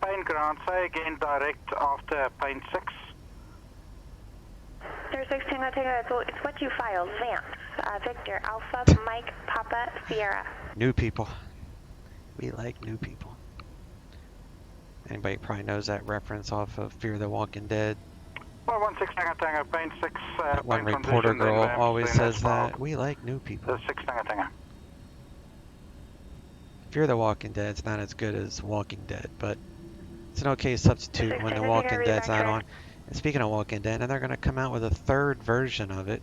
Payne ground, say again direct after Payne 6. Number 6 Tango Tango, it's what you filed, Vance, Victor, Alpha, Mike, Papa, Sierra. New people. We like new people. Anybody probably knows that reference off of Fear the Walking Dead. 516 Tango Tango, Payne 6. That one reporter girl always says that. We like new people. 6 Tango Tango. Fear the Walking Dead's not as good as Walking Dead, but it's an okay substitute when the Walking Dead's not on. And speaking of Walking Dead, and they're going to come out with a third version of it,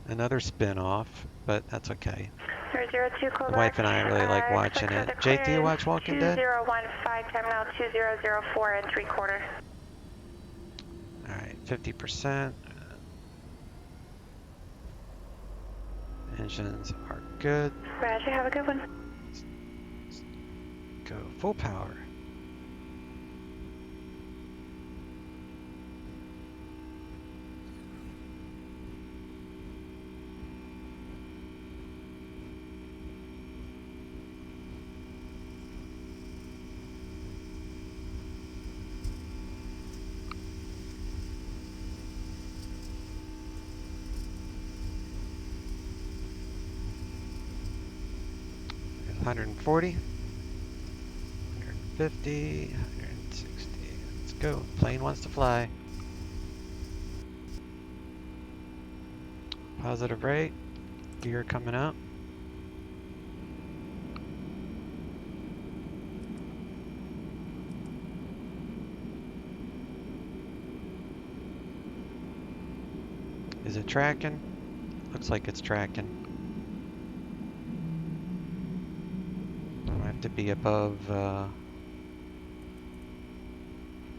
another spin-off, but that's okay. 002, The wife and I really like watching it. Jake, do you watch Walking Dead? 2015, time now 2004 and 3/4. Alright, 50%. Engines are good. Roger, have a good one. Go full power. There's 140. 150, 160. Let's go. Plane wants to fly. Positive rate. Gear coming up. Is it tracking? Looks like it's tracking. I have to be above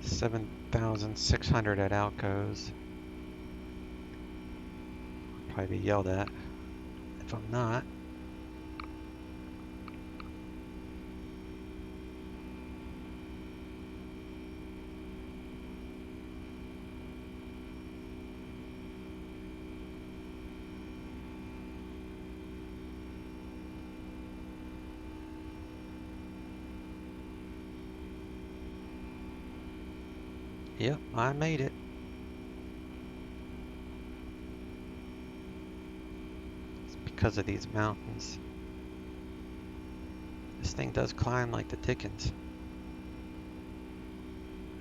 7,600 at Alcos. probably be yelled at if I'm not. Yep, I made it. It's because of these mountains. This thing does climb like the Dickens.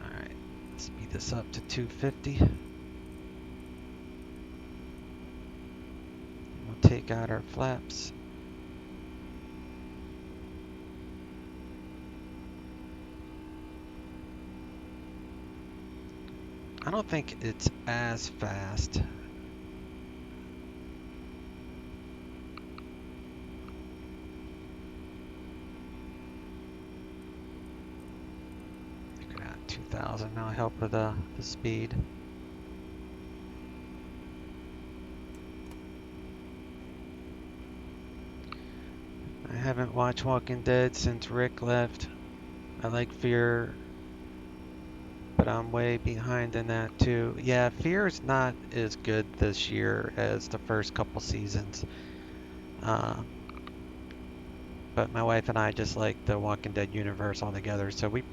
Alright, speed this up to 250. We'll take out our flaps. I don't think it's as fast. I got 2,000 now. Help with the speed. I haven't watched Walking Dead since Rick left. I like Fear, but I'm way behind in that too. Yeah, Fear's not as good this year as the first couple seasons. But my wife and I just like the Walking Dead universe altogether, so we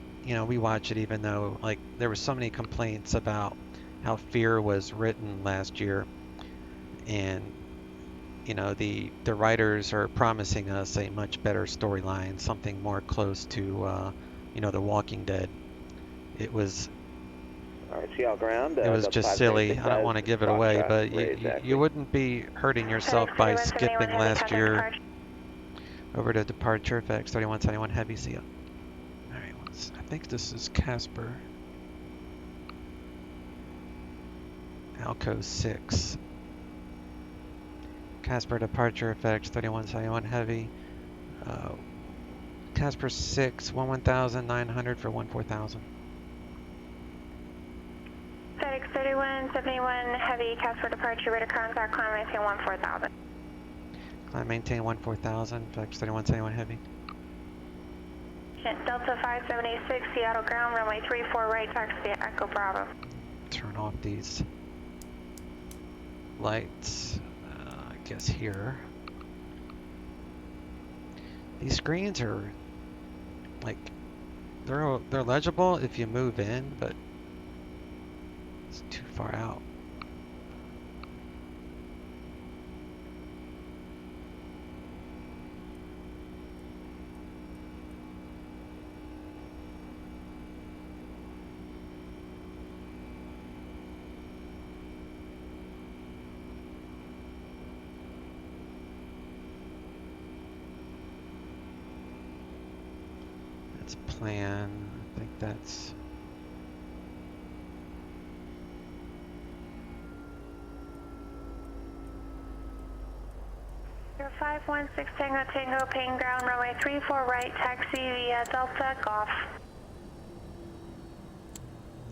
watch it even though like there were so many complaints about how Fear was written last year, and the writers are promising us a much better storyline, something more close to the Walking Dead. It was ground. It was just silly. I don't want to give it away, but you wouldn't be hurting yourself by skipping last year over to departure. FedEx 3171 Heavy, see ya. Alright, I think this is Casper. Alco 6. Casper departure, FedEx 3171 Heavy. Casper 6, 11,900 for 14,000. FedEx 3171 Heavy, Casper departure, radar contact, climb maintain 14,000. Climb maintain 14,000, FedEx 3171 Heavy. Delta 576, Seattle ground, runway 34 right, taxi Echo Bravo. Turn off these lights, I guess here. These screens are like, they're legible if you move in, but it's too far out. That's plan. I think that's... You're 516 Tango Tango, paying ground, runway 34 right, taxi via Delta, Golf.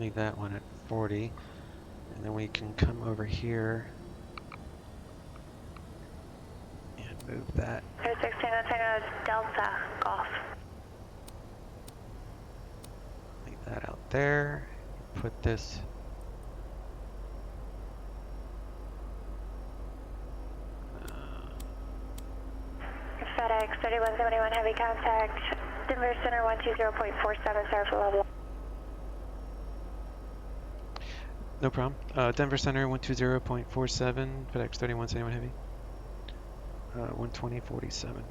Leave that one at 40, and then we can come over here and move that. 36 Tango Tango, Delta, Golf. Leave that out there. Put this. FedEx 3171 Heavy contact, Denver Center 120.47, sorry for level. No problem. Denver Center 120.47, FedEx 3171 Heavy. 120.47.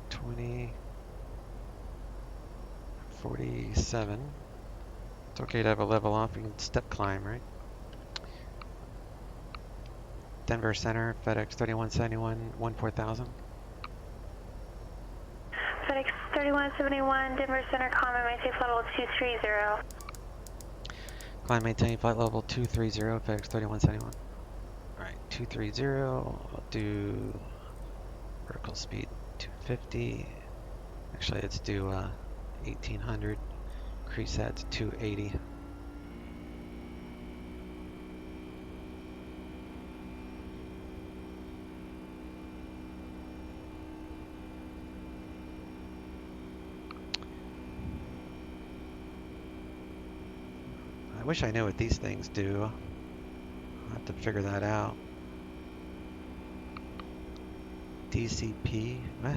120.47. It's okay to have a level off. You can step climb, right? Denver Center, FedEx 3171, 14,000. FedEx 3171, Denver Center, climb and maintain flight level 230. Climb maintain flight level 230, FedEx 3171. Alright, 230, I'll do vertical speed 250. Actually, let's do 1800. Increase that to 280. wish I knew what these things do. I'll have to figure that out. DCP? What?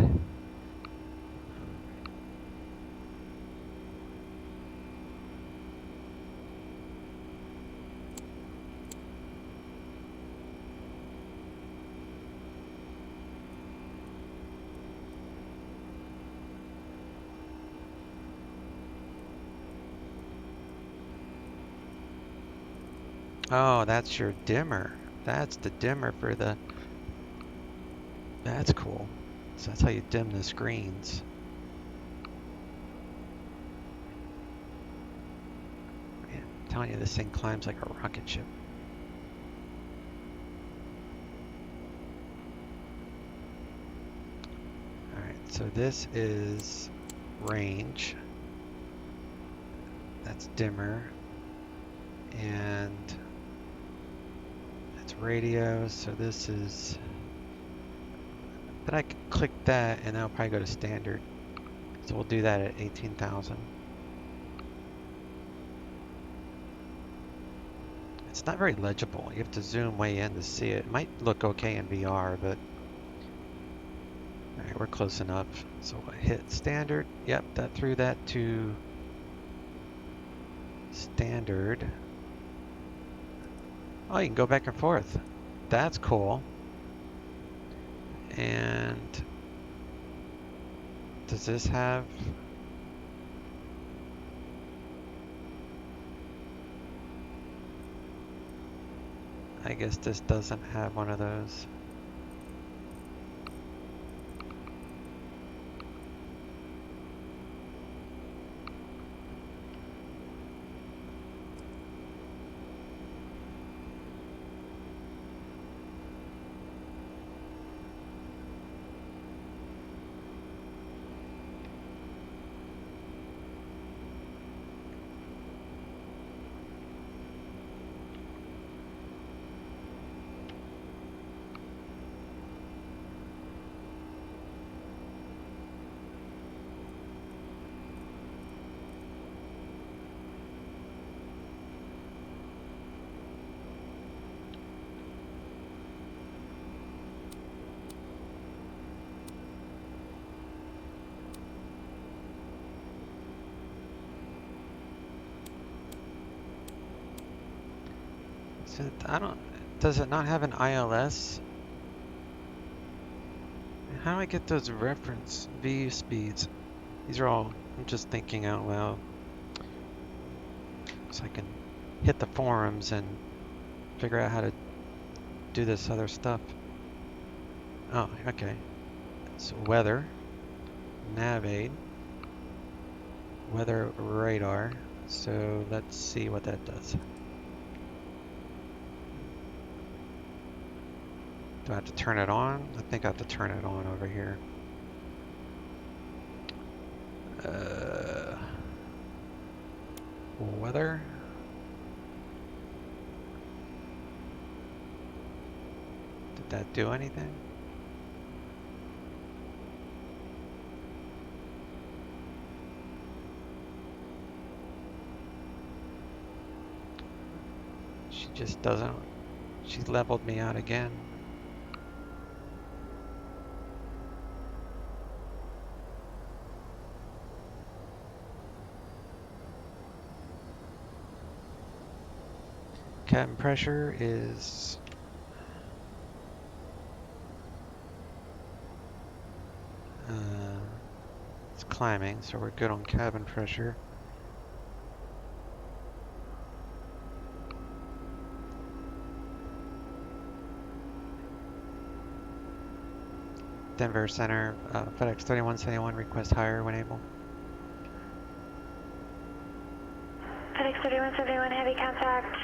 Oh, that's your dimmer. That's the dimmer for the... That's cool. So that's how you dim the screens. Man, I'm telling you, this thing climbs like a rocket ship. Alright, so this is range. That's dimmer. And that's radio, so this is... But I can click that and that'll probably go to standard. So we'll do that at 18,000. It's not very legible. You have to zoom way in to see it. It might look okay in VR, but... Alright, we're close enough. So I hit standard. Yep, that threw that to standard. Oh, you can go back and forth. That's cool. And does this have... I guess this doesn't have one of those. I don't... Does it not have an ILS? How do I get those reference V speeds? These are all... I'm just thinking out loud. So I can hit the forums and figure out how to do this other stuff. Oh, okay. So weather, nav aid, weather radar. So let's see what that does. Do I have to turn it on? I think I have to turn it on over here. Weather. Did that do anything? She just doesn't. She's leveled me out again. Cabin pressure is it's climbing, so we're good on cabin pressure. Denver Center, FedEx 3171, request higher when able. FedEx 3171, heavy contact,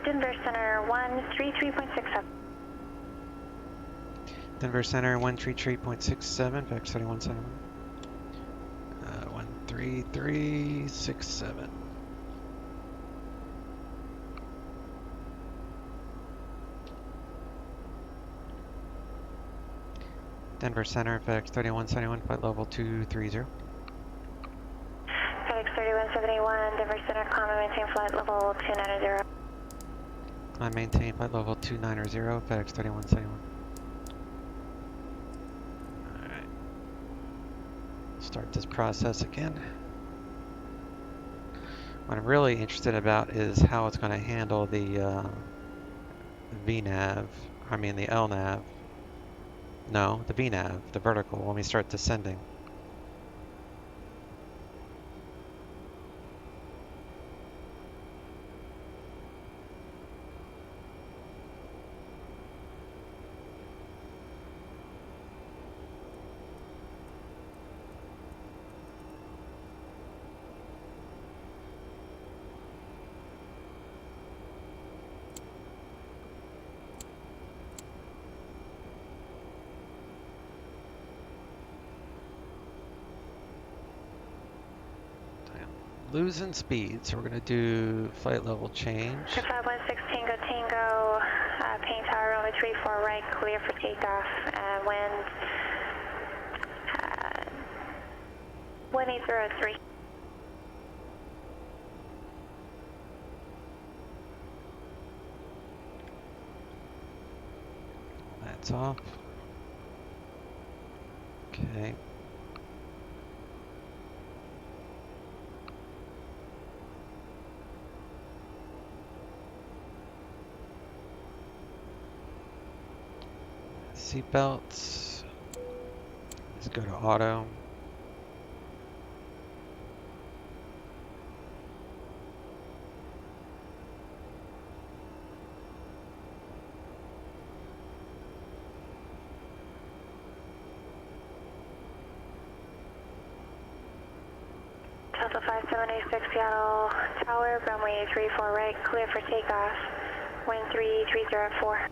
Denver Center 133.67. Denver Center 133.67, FedEx 3171. 13367. Denver Center, FedEx 3171, flight level 230. FedEx 3171, 3171, Denver Center, climb and maintain flight level 290. Climb maintain flight level 290, FedEx 3171. Alright. Start this process again. What I'm really interested about is how it's going to handle the VNAV, I mean the LNAV. No, the VNAV, the vertical, when we start descending. Losing speed, so we're going to do flight level change. 2516 Tango Tango, paint tower runway 34 right, clear for takeoff. Wind 1803. That's off. Okay. Seatbelts. Let's go to auto. Delta 5786 Seattle Tower, runway 34 right, clear for takeoff. Wind 3304.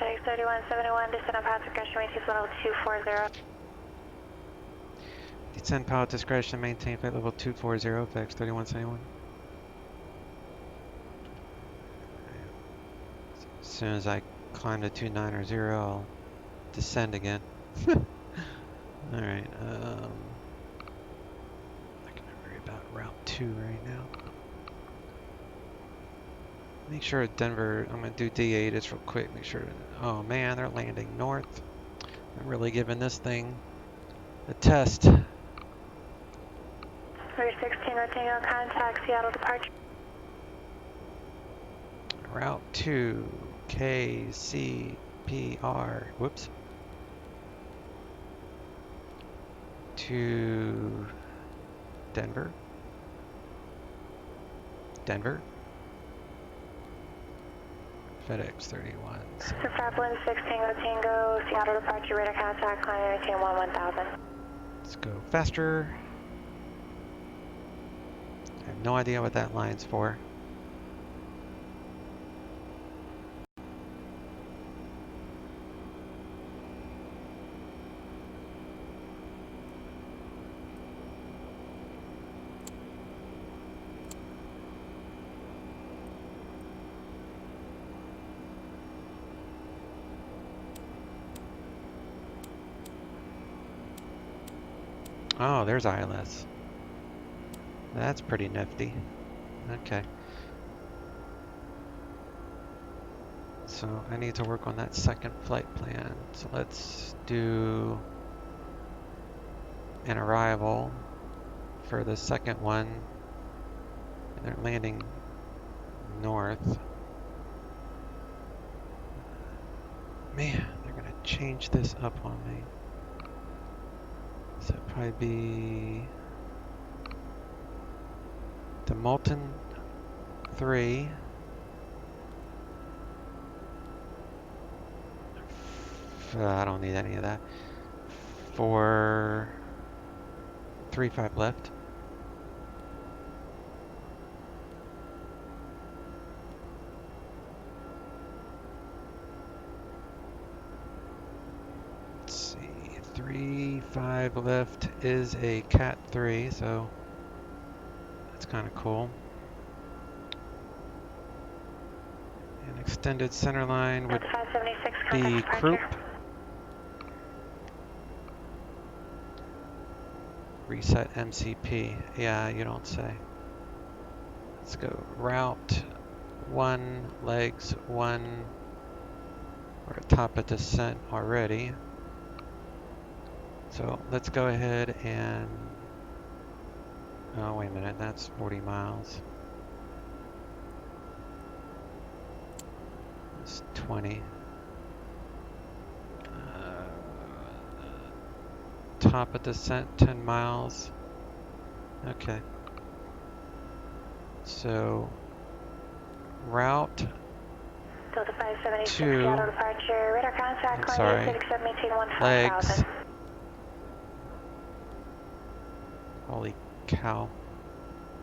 FedEx 3171, descend on path discretion, maintain level 240. Descend pilot discretion, maintain flight level 240, FedEx 3171. As soon as I climb to 290, I'll descend again. Alright, I'm not gonna worry about route 2 right now. Make sure Denver, I'm gonna do D8 just real quick, make sure, oh man, they're landing north. I'm really giving this thing a test. Route 16, Tango, contact Seattle departure. Route 2, KCPR, whoops. To Denver. Denver. FedEx 31. So. Fablin 6 Tango Tango, Seattle departure, radar contact, climb maintain 1000. Let's go faster. I have no idea what that line's for. Oh, there's ILS. That's pretty nifty. Okay. So I need to work on that second flight plan. So let's do an arrival for the second one. And they're landing north. Man, they're gonna change this up on me. So it'd probably be the Molten 3. I don't need any of that. For 35 left. Let's see, 35 left is a Cat 3, so that's kind of cool. Extended center line would Delta 576, be contact Croup. departure. Reset MCP. Yeah, you don't say. Let's go route 1, legs 1. We're at top of descent already. So let's go ahead and... Oh, wait a minute. That's 40 miles. It's 20. Top of descent 10 miles. Okay. So route Delta 576, to Seattle departure. Radar contact. I'm sorry. Legs. Holy cow.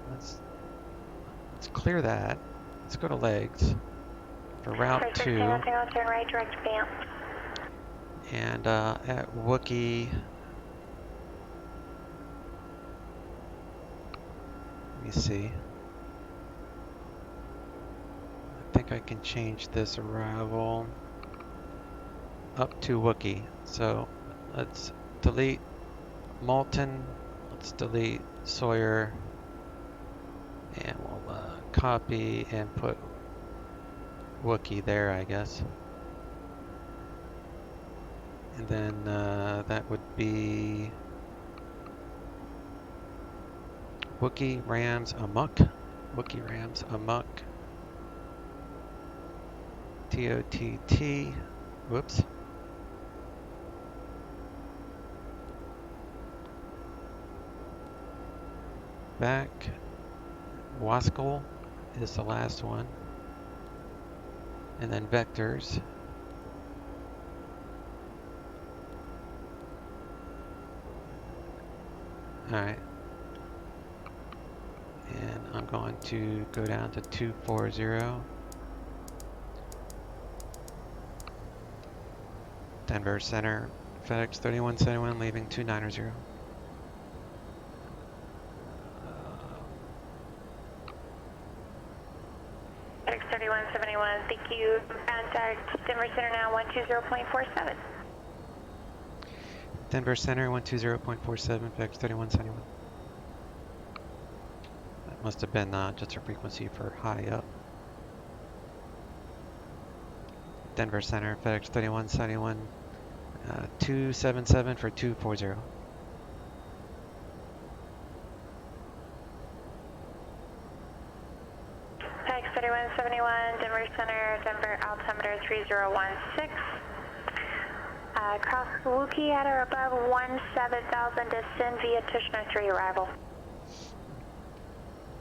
Let's clear that. Let's go to legs for route 2. Turn right, direct BAM. And at Wookie, let me see. I think I can change this arrival up to Wookie. So let's delete Moulton. Let's delete Sawyer. And we'll copy and put Wookie there, I guess. And then that would be Wookie Rams Amok. Wookie Rams Amok. TOTT. Whoops. Back. Waskell is the last one. And then vectors. Alright. And I'm going to go down to 240. Denver Center, FedEx 3171, leaving 290. FedEx 3171, thank you. Contact Denver Center now, 120.47. Denver Center, 120.47, FedEx 3171. That must have been just a frequency for high up. Denver Center, FedEx 3171, 277 for 240. FedEx 3171, Denver Center, Denver altimeter 3016. Cross Wookie at or above 17,000, descend via Tushner 3 arrival.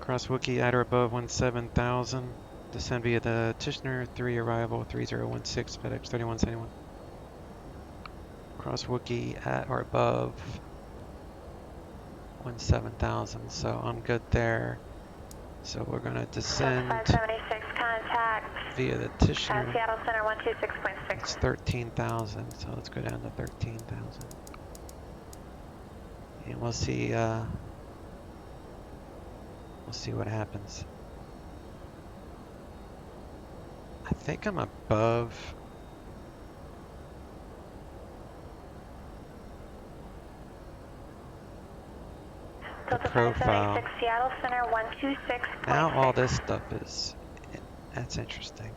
Cross Wookie at or above 17,000, descend via the Tushner 3 arrival 3016, FedEx 3171. Cross Wookie at or above 17,000, so I'm good there. So we're going to descend 576 contact via the Tushner. Seattle Center 126.6. It's 13,000, so let's go down to 13,000. And we'll see what happens. I think I'm above the profile. Seattle Center 126. Now all this stuff is, that's interesting.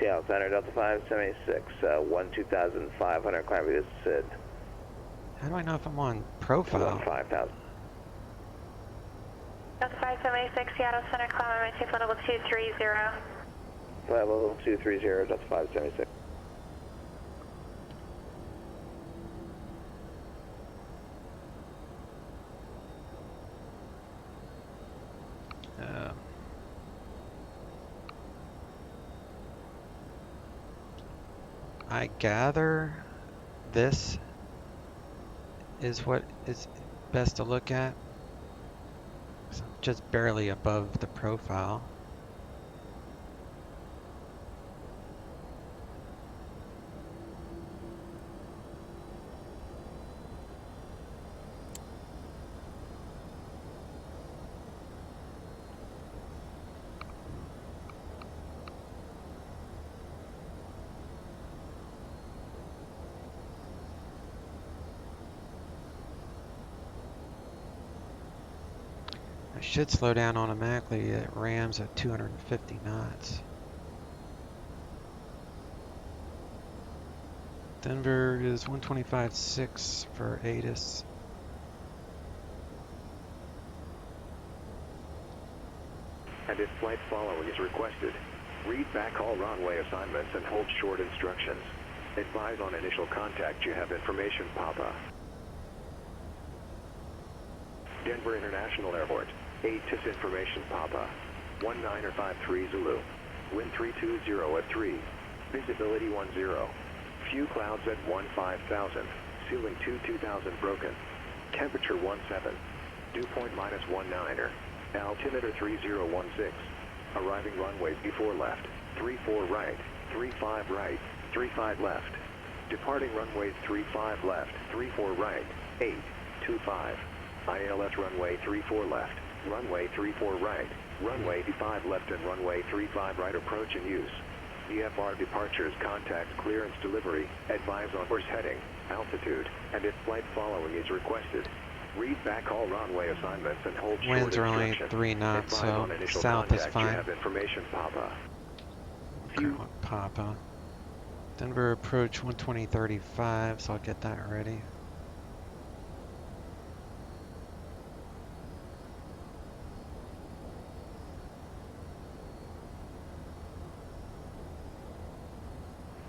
Seattle Center, Delta 576, 12,500, climb via SID. How do I know if I'm on profile? 5,000. Delta 576, Seattle Center, climb maintain flight level 230. Flight level 230, Delta 576. I gather this is what is best to look at. So I'm just barely above the profile. I should slow down automatically. It rams at 250 knots. Denver is 125.6 for ATIS. And if flight following is requested, read back all runway assignments and hold short instructions. Advise on initial contact you have information, Papa. Denver International Airport, ATIS information, Papa. 1953 Zulu. Wind 320 at 3. Visibility 10. Few clouds at 15,000. Ceiling 2000 broken. Temperature 17. Dew point -19er. Altimeter 3016. Arriving runway 34 left. 34 right. 35 right. 35 left. Departing runway 35 left. 34 right. 825. ILS runway 34 left. Runway 34 right. Runway 35 left and runway 35 right approach in use. VFR departures, contact, clearance, delivery, advise on course heading, altitude, and if flight following is requested. Read back all runway assignments and hold short Winds are only instruction. 3 knots, Advise so on initial south is contact. fine. You have information, Papa. Papa. Denver approach 120.35, so I'll get that ready.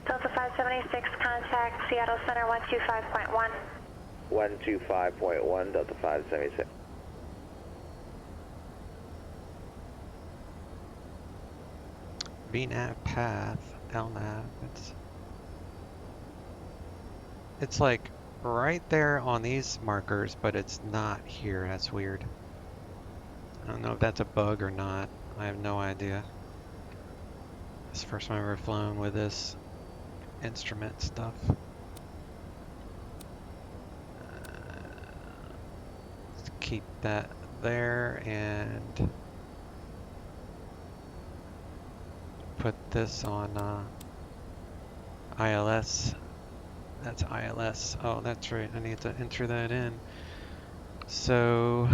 Delta 576, contact Seattle Center 125.1. 125.1, Delta 576. VNAV path, LNAV, it's like right there on these markers, but it's not here. That's weird. I don't know if that's a bug or not. I have no idea. It's the first time I've ever flown with this instrument stuff. Let's keep that there and put this on ILS. That's ILS. Oh, that's right. I need to enter that in. So,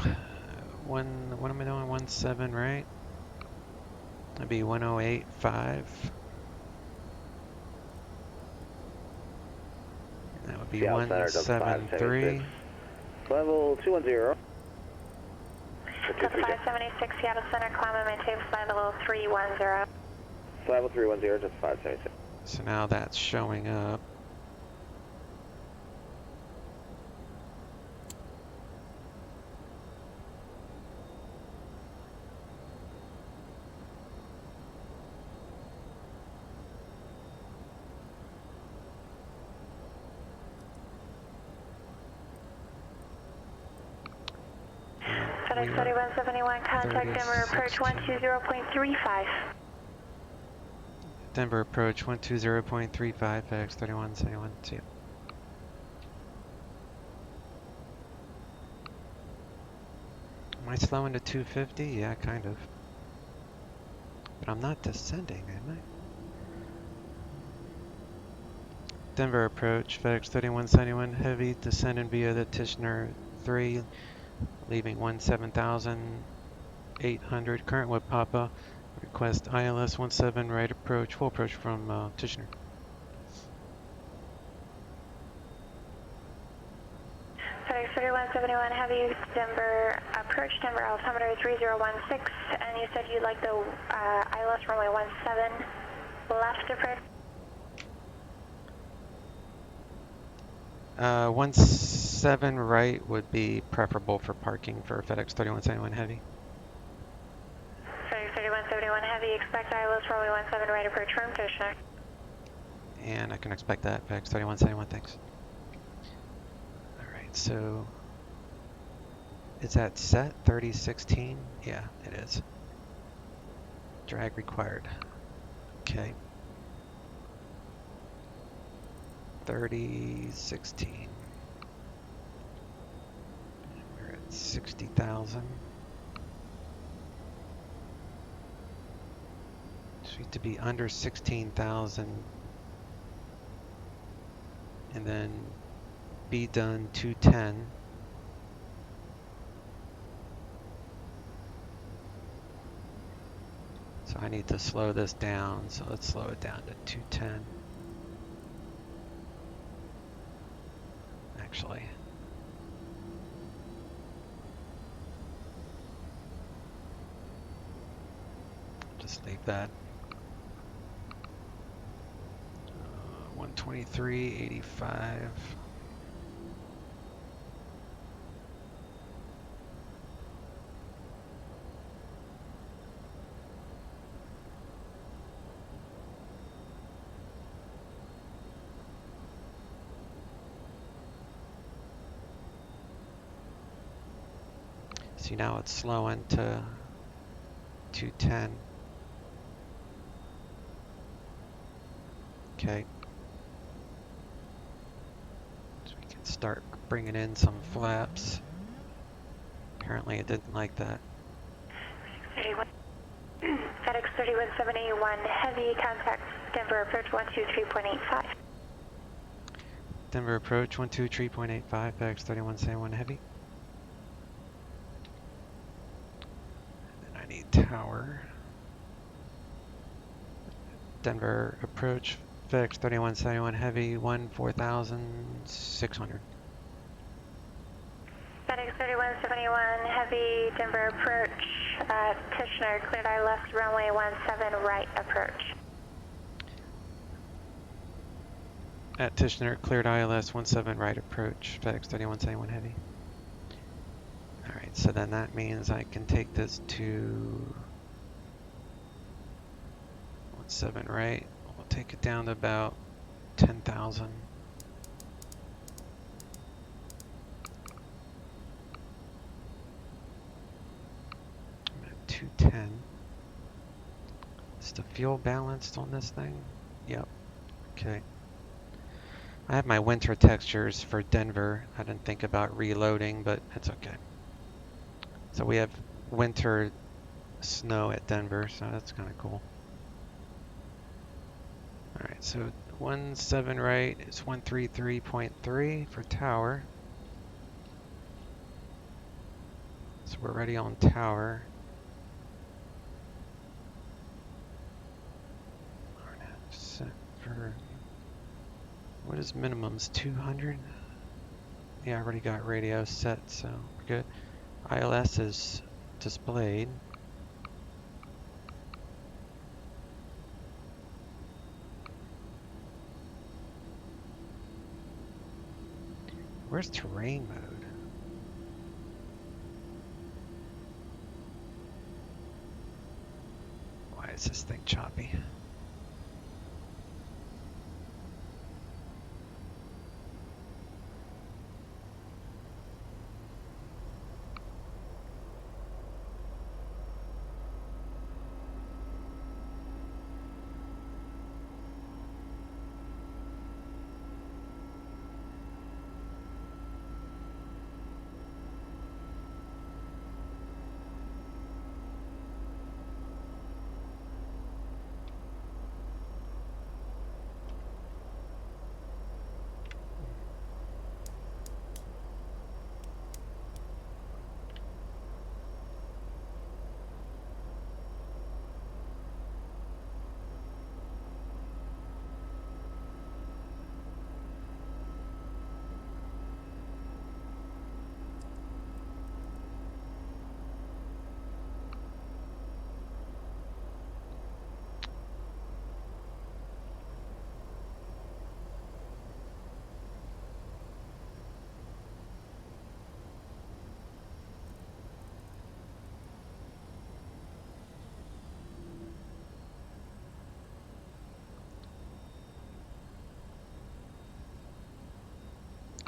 what am I doing? 17, right? That'd be 108.5. That would be 173. Level 210. Delta 576, Seattle Center, climb and maintain flight level 310. Level 310, Delta 576. So now that's showing up. FedEx 3171, contact Denver approach 120.35. Denver approach 120.35, FedEx 3171, see you. Am I slowing to 250? Yeah, kind of. But I'm not descending, am I? Denver approach, FedEx 3171, heavy, descending via the Tishner 3, leaving 17,800, current with Papa, request ILS 17, right approach, full approach from Tishner. FedEx 3171, heavy, Denver approach, Denver altimeter 3016, and you said you'd like the ILS runway 17 left approach? 17 right would be preferable for parking for FedEx 3171 heavy. FedEx 3171 heavy, expect ILS runway 17 right approach from Pushback. And I can expect that, FedEx 3171, thanks. Alright, so Is that set 3016? Yeah, it is. Drag required. Okay. 3016. We're at 60,000. Need to be under 16,000 and then be done 210. So I need to slow this down, so let's slow it down to 210. Actually. Just leave that. 123.85. See, now it's slowing to 210. Okay. So we can start bringing in some flaps. Apparently it didn't like that. 31. FedEx 3171 Heavy, contact Denver approach 123.85. Denver approach 123.85, FedEx 3171 Heavy. And then I need tower. Denver approach FedEx 3171 Heavy 14,600. FedEx 3171 Heavy, Denver approach, Tishner, cleared eye left, runway 17 right approach. At Tishner, cleared ILS 17 right approach, FedEx 3171 Heavy. Alright, so then that means I can take this to 17 right. We'll take it down to about 10,000. I'm at 210. Is the fuel balanced on this thing? Yep. Okay. I have my winter textures for Denver. I didn't think about reloading, but it's okay. So we have winter snow at Denver, so that's kind of cool. Alright, so 17 right is 133.3 for tower. So we're ready on tower. Set for, what is minimums, 200? Yeah, I already got radio set, so we're good. ILS is displayed. Where's terrain mode? Why is this thing choppy?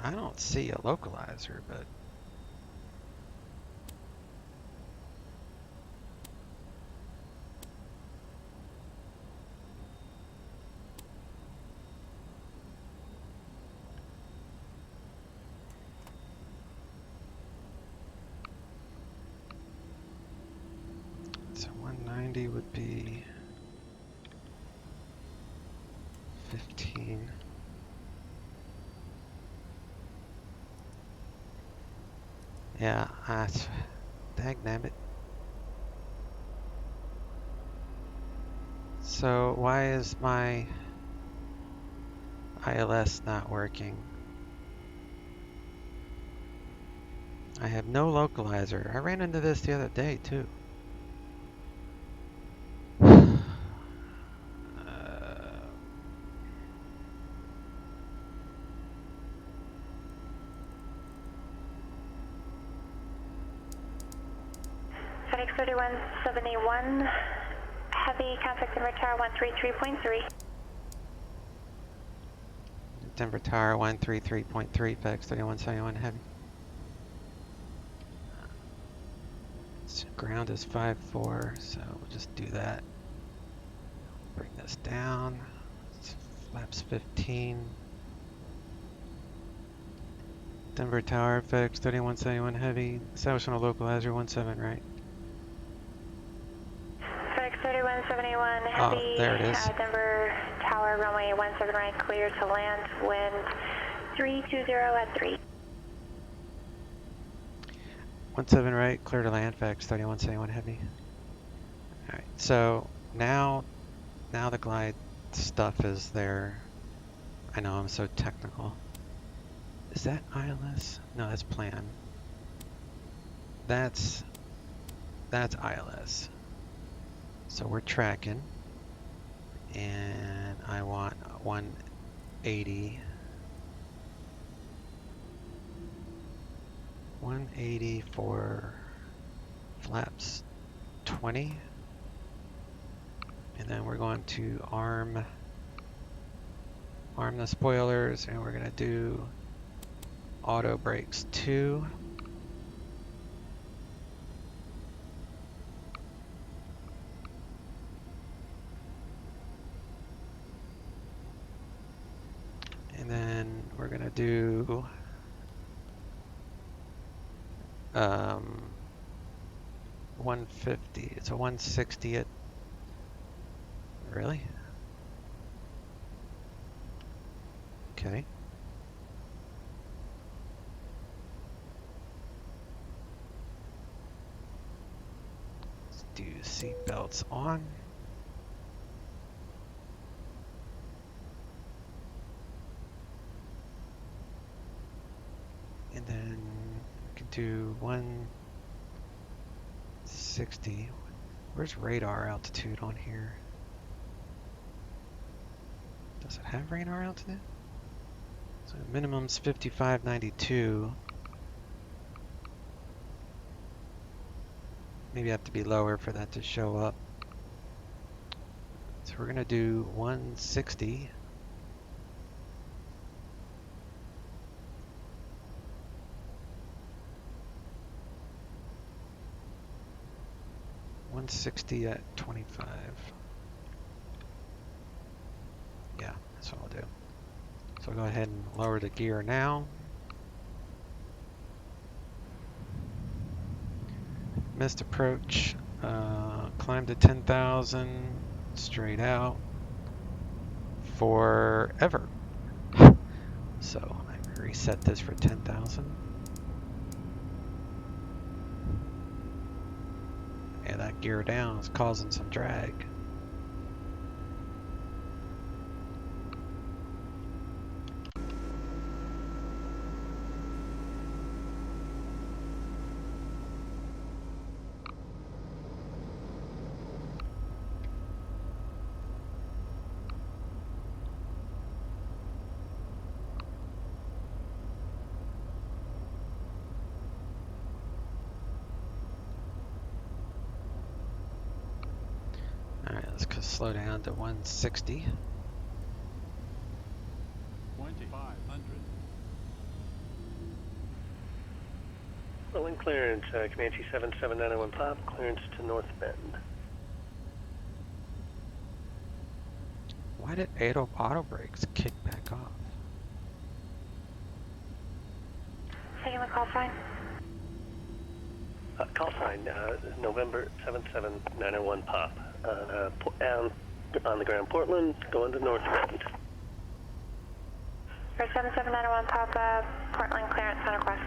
I don't see a localizer, but 70 would be 15. Yeah, that's dagnabbit. So why is my ILS not working? I have no localizer. I ran into this the other day too. FedEx 3171, heavy contact Denver Tower 133.3. Denver Tower 133.3, FedEx 3171 heavy. So ground is 5-4, so we'll just do that. Bring this down. It's flaps 15. Denver Tower, FedEx 3171 heavy. Establishing a localizer 17, right? FedEx 3171 heavy. Oh, there it is. Denver Tower runway 17 right, clear to land. Wind 320 at 3. 17 right, clear to land, FedEx 3171 heavy. Alright, so now the glide stuff is there. I know I'm so technical. Is that ILS? No, that's plan. That's ILS. So we're tracking, and I want 180. 180 for flaps 20, and then we're going to arm the spoilers, and we're going to do auto brakes 2. And then we're going to do 150. It's a 160 at. Really? Okay. Let's do seat belts on. And then we can do 160. Where's radar altitude on here? Does it have radar altitude? So minimum's 5592. Maybe I have to be lower for that to show up. So we're gonna do 160. At 25. Yeah, that's what I'll do. So I'll go ahead and lower the gear now. Missed approach. Climb to 10,000 straight out forever. So I reset this for 10,000. Yeah, that gear down is causing some drag. Alright, let's slow down to 160. 2500. Wind clearance, Comanche 77901 Pop, clearance to North Bend. Why did auto brakes kick back off? Taking the call sign. Call sign, November 77901 Pop. On the ground, Portland, going to North Bend. For 77901 Pop, Portland clearance on request.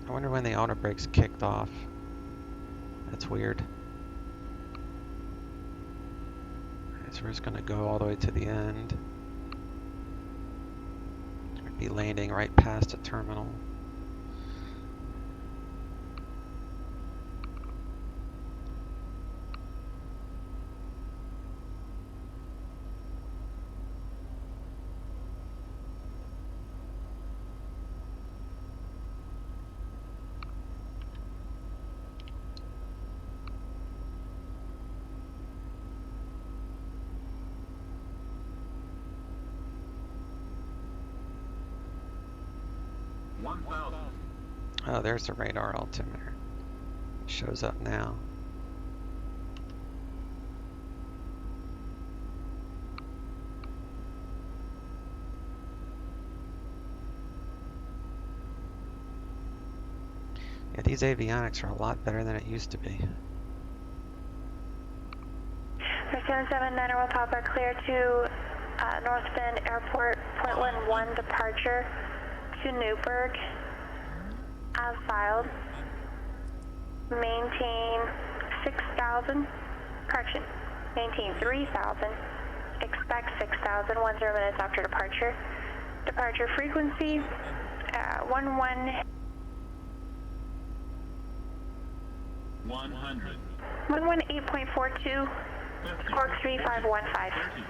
I wonder when the auto brakes kicked off. That's weird. So we're just going to go all the way to the end. We'd be landing right past a terminal. Oh, there's the radar altimeter. Shows up now. Yeah, these avionics are a lot better than it used to be. For 77901 Papa, clear to North Bend Airport, Portland 1 departure to Newburgh. As filed. Maintain 6,000. Correction. Maintain 3,000. Expect 6,000. 10 minutes after departure. Departure frequency 118.42. Squawk 3515.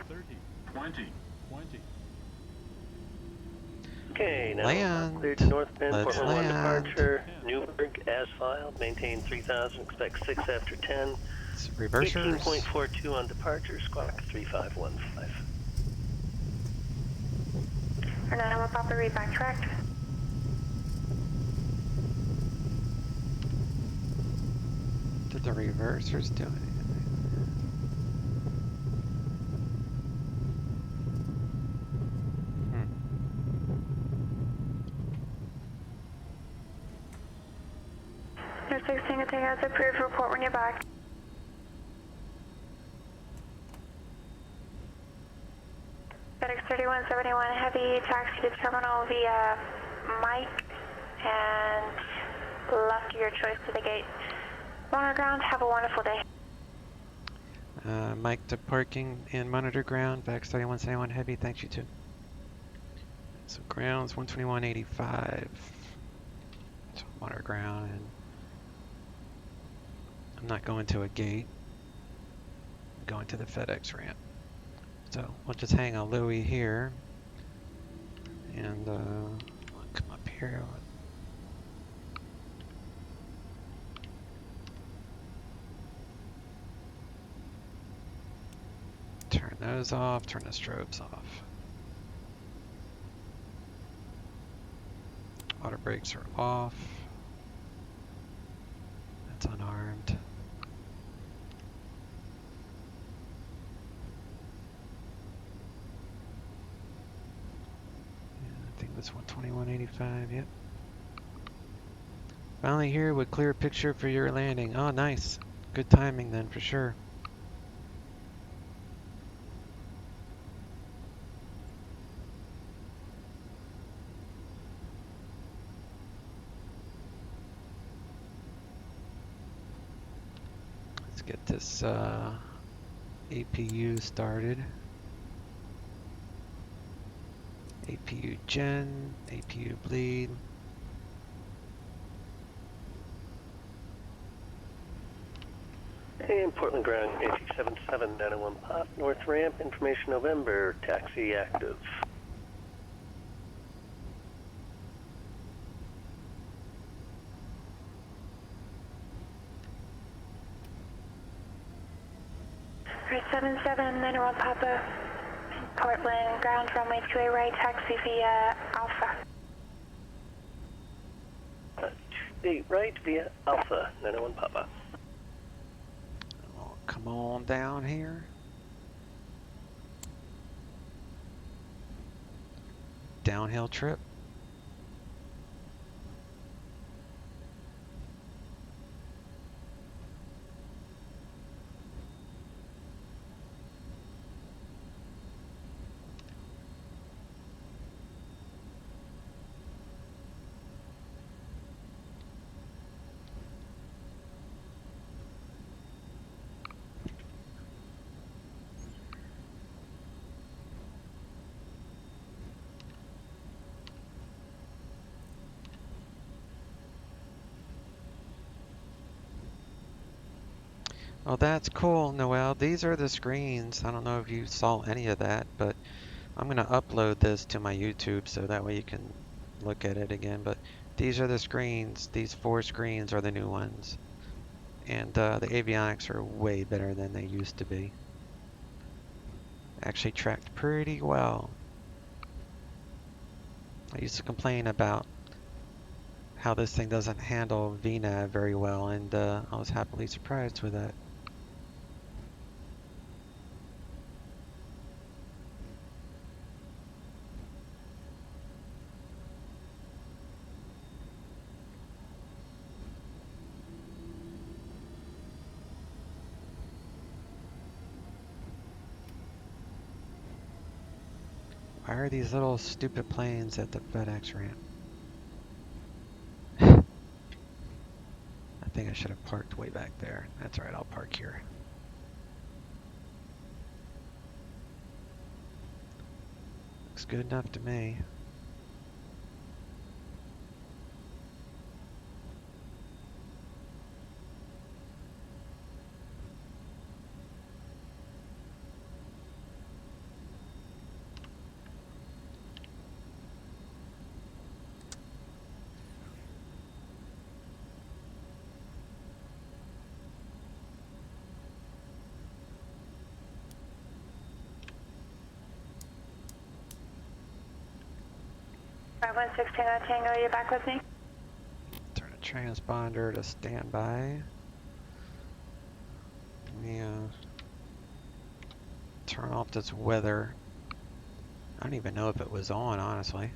20. Okay, now land. Cleared to North Bend, Let's Portland 1 land. departure, Newburgh as filed, maintain 3,000, expect 6 after 10. It's reversers. 18.42 on departure, squawk 3515. Fernando Papa, read back track. Did the reversers do anything? No 16 to take out approved, report when you're back. FedEx 3171 Heavy, taxi to terminal via Mike and left of your choice to the gate. Monitor ground, have a wonderful day. Mike to parking in monitor ground, FedEx 3171 Heavy, thanks you too. So ground's 121.85. So monitor ground, and I'm not going to a gate. I'm going to the FedEx ramp. So we'll just hang a Louis here, and I'll come up here. Turn those off, turn the strobes off. Auto brakes are off. That's unarmed. I think that's 121.85, yep. Finally here with clear picture for your landing. Oh, nice. Good timing then, for sure. Let's get this APU started. APU gen, APU bleed. And Portland ground, Yankee 77901 Pop, North Ramp, information November, taxi active. For 77901 Papa, Portland ground, runway 28 right, taxi via Alpha. 28 right via Alpha, 901 Papa. Oh, come on down here. Downhill trip. Oh, that's cool, Noel. These are the screens. I don't know if you saw any of that, but I'm going to upload this to my YouTube so that way you can look at it again. But these are the screens. These 4 screens are the new ones. And the avionics are way better than they used to be. Actually tracked pretty well. I used to complain about how this thing doesn't handle VNAV very well, and I was happily surprised with that. Why are these little stupid planes at the FedEx ramp? I think I should have parked way back there. That's alright, I'll park here. Looks good enough to me. One six Tango, you back with me? Turn a transponder to standby. Let me turn off this weather. I don't even know if it was on, honestly.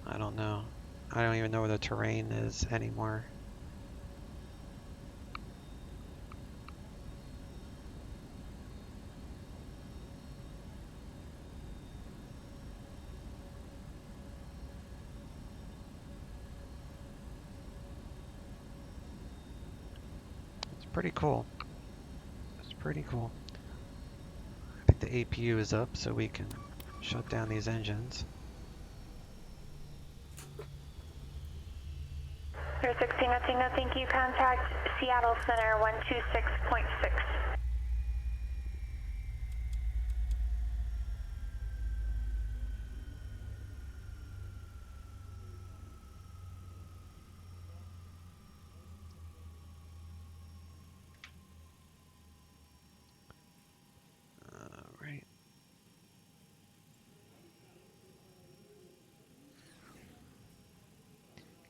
I don't know. I don't even know where the terrain is anymore. Pretty cool. It's pretty cool. I think the APU is up so we can shut down these engines. 06 Tango, thank you. Contact Seattle Center 126.6. Right.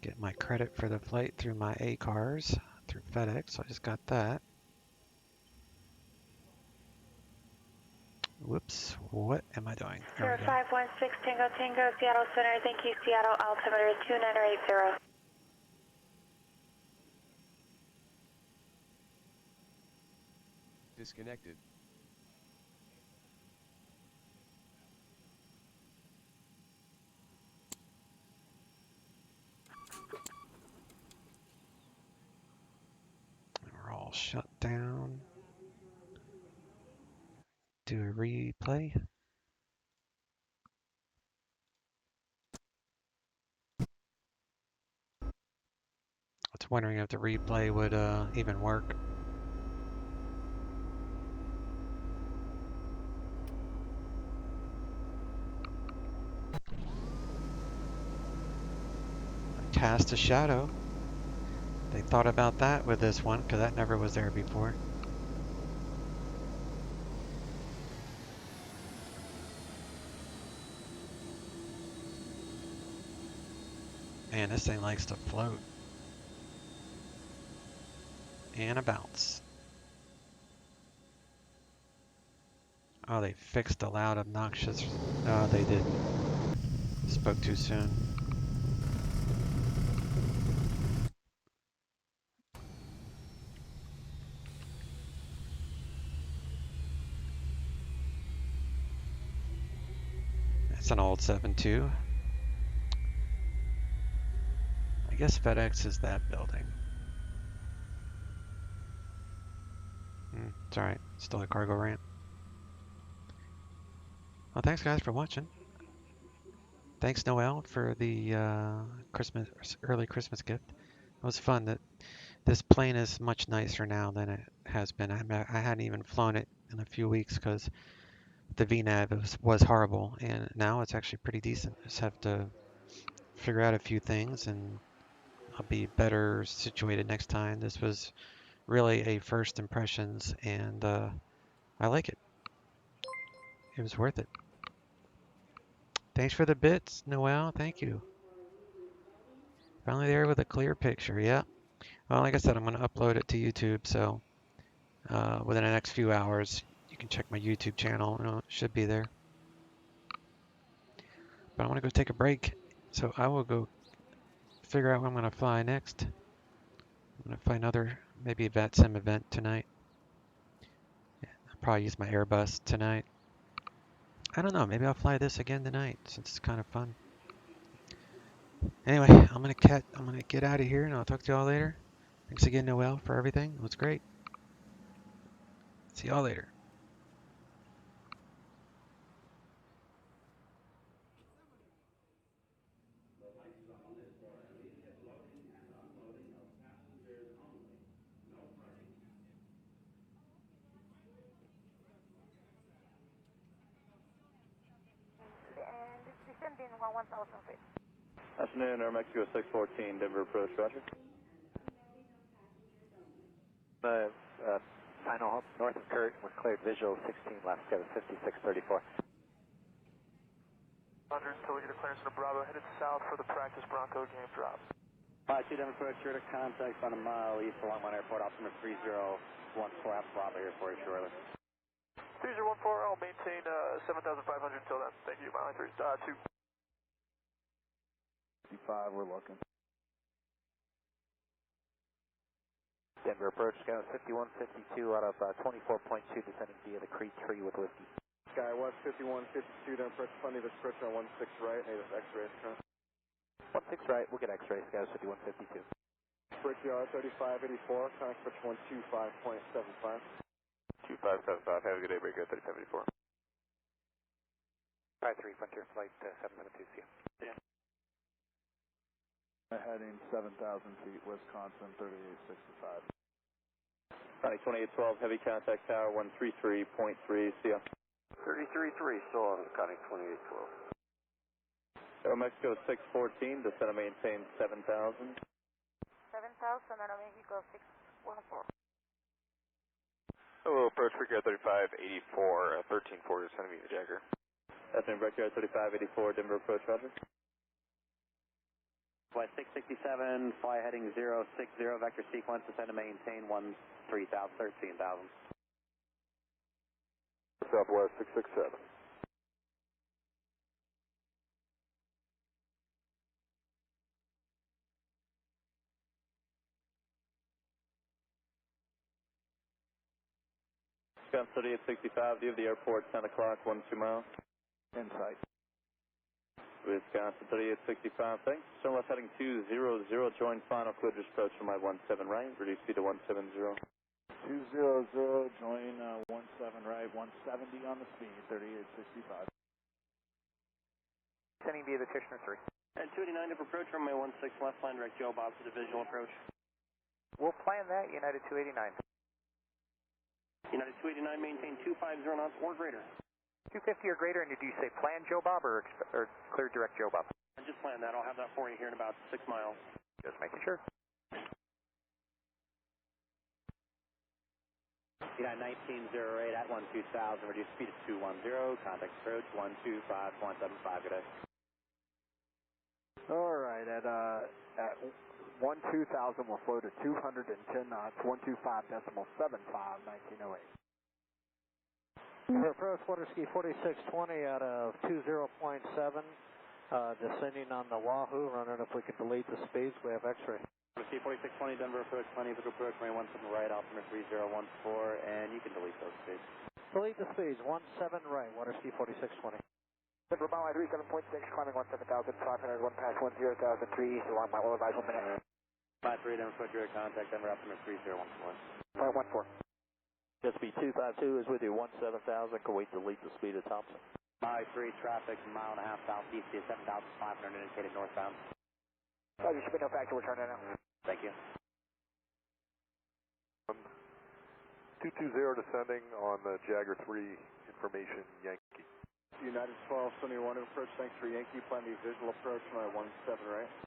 Get my credit for the flight through my A cars through FedEx. So I just got that. Whoops, what am I doing? 0516 Tango, Seattle Center, thank you. Seattle altimeter 2980. Disconnected. We're all shut down. Do a replay. I was wondering if the replay would even work. Cast a shadow. They thought about that with this one because that never was there before. Man, this thing likes to float. And a bounce. Oh, they fixed the loud, obnoxious. No, they didn't. Spoke too soon. That's an old 7.2. I guess FedEx is that building. It's alright. Still a cargo ramp. Well, thanks guys for watching. Thanks Noel for the early Christmas gift. It was fun that This plane is much nicer now than it has been. I hadn't even flown it in a few weeks because the VNAV was horrible, and now it's actually pretty decent. Just have to figure out a few things, and I'll be better situated next time. This was really a first impressions, and I like it. It was worth it. Thanks for the bits, Noel. Thank you. Finally there with a clear picture. Yeah. Well, like I said, I'm going to upload it to YouTube, so within the next few hours, you can check my YouTube channel. It should be there. But I want to go take a break, so I will go figure out what I'm going to fly next. I'm going to fly another, maybe a VATSIM event tonight. Yeah, I'll probably use my Airbus tonight. I don't know, maybe I'll fly this again tonight, since it's kind of fun. Anyway, I'm going to get out of here, and I'll talk to y'all later. Thanks again, Noel, for everything. It was great. See y'all later. Descending 1,000 feet. Afternoon, Air Mexico 614, Denver approach, roger. Final home, north of Kurt, we're cleared visual 16 left, go to 5634. Roger, until we get a clearance to Bravo, headed south for the practice Bronco game drop. 52 Denver approach, you're to contact about a mile east of Longmont Airport, altimeter 3014, Alpha Bravo here for you shortly. 3014, I'll maintain 7,500 until then. Thank you, mile 3, 2. 55, we're looking. Denver approach, sky 5152 out of 24.2, descending via the Creed 3 with whiskey. Sky West 5152, Denver approach, funding this approach on 16 right, native X-rays current. 16 right, we'll get X-rays, sky 5152. Bridge yard 3584, contact approach 125.75. 2575, have a good day, breaker 3584. 53, Frontier Flight 772, see ya. Yeah. Heading 7,000 feet, Wisconsin 3865. Contact 2812, heavy contact tower 133.3, see ya. 33.3, still on contact 2812. Aero Mexico 614, descend and maintain 7,000. 7,000, Aero Mexico 614. Hello, approach Brickyard 3584, 1340, descend via Jagger. Afternoon, Brickyard 3584, Denver approach, roger. Flight 667, fly heading 060, vector sequence, descend and maintain 13,000. Southwest 667. Scott 3865, view of the airport, 10 o'clock, 12 miles. Insight. Wisconsin 3865, thanks. Turn left heading 200, join final cleared approach from my 17 right, reduce speed to 170. 200, join 17 right, 170 on the speed, 3865. Sending via the Tichenor 3. And 289 to approach from my 16 left line, direct Joe Bob to the visual approach. We'll plan that, United 289. United 289, maintain 250 knots or greater. 250 or greater, and did you say plan Joe Bob or clear direct Joe Bob? I just plan that. I'll have that for you here in about 6 miles. Just making sure. United 1908 at 12,000, reduce speed to 210, contact approach 125.75, good day. All right, at 12,000 we'll flow to 210 knots, 125.75, 1908. For approach, Waterski 4620 out of 20.7, descending on the Wahoo, running if we can delete the speeds, we have X-ray. Waterski 4620, Denver approach 20, Vic approach 21 from the right, altimeter 3014, and you can delete those speeds. Delete the speeds, 17 right, Waterski 4620. Denver mile 37.6, climbing 17,500, 1 past 10,003 east, along my lower advise 1 minute. 53, Denver approach, your contact, Denver altimeter 3014. 514. Just be 252 is with you, 17,000, can we delete the speed of Thompson? Mile 3, traffic, mile and a half southeast, 7,500 indicated northbound. Roger, should be no factor, we're turning out. Thank you. 220 descending on the Jagger 3 information Yankee. United 1271 approach, thanks for Yankee. Plan the visual approach, runway 17 right.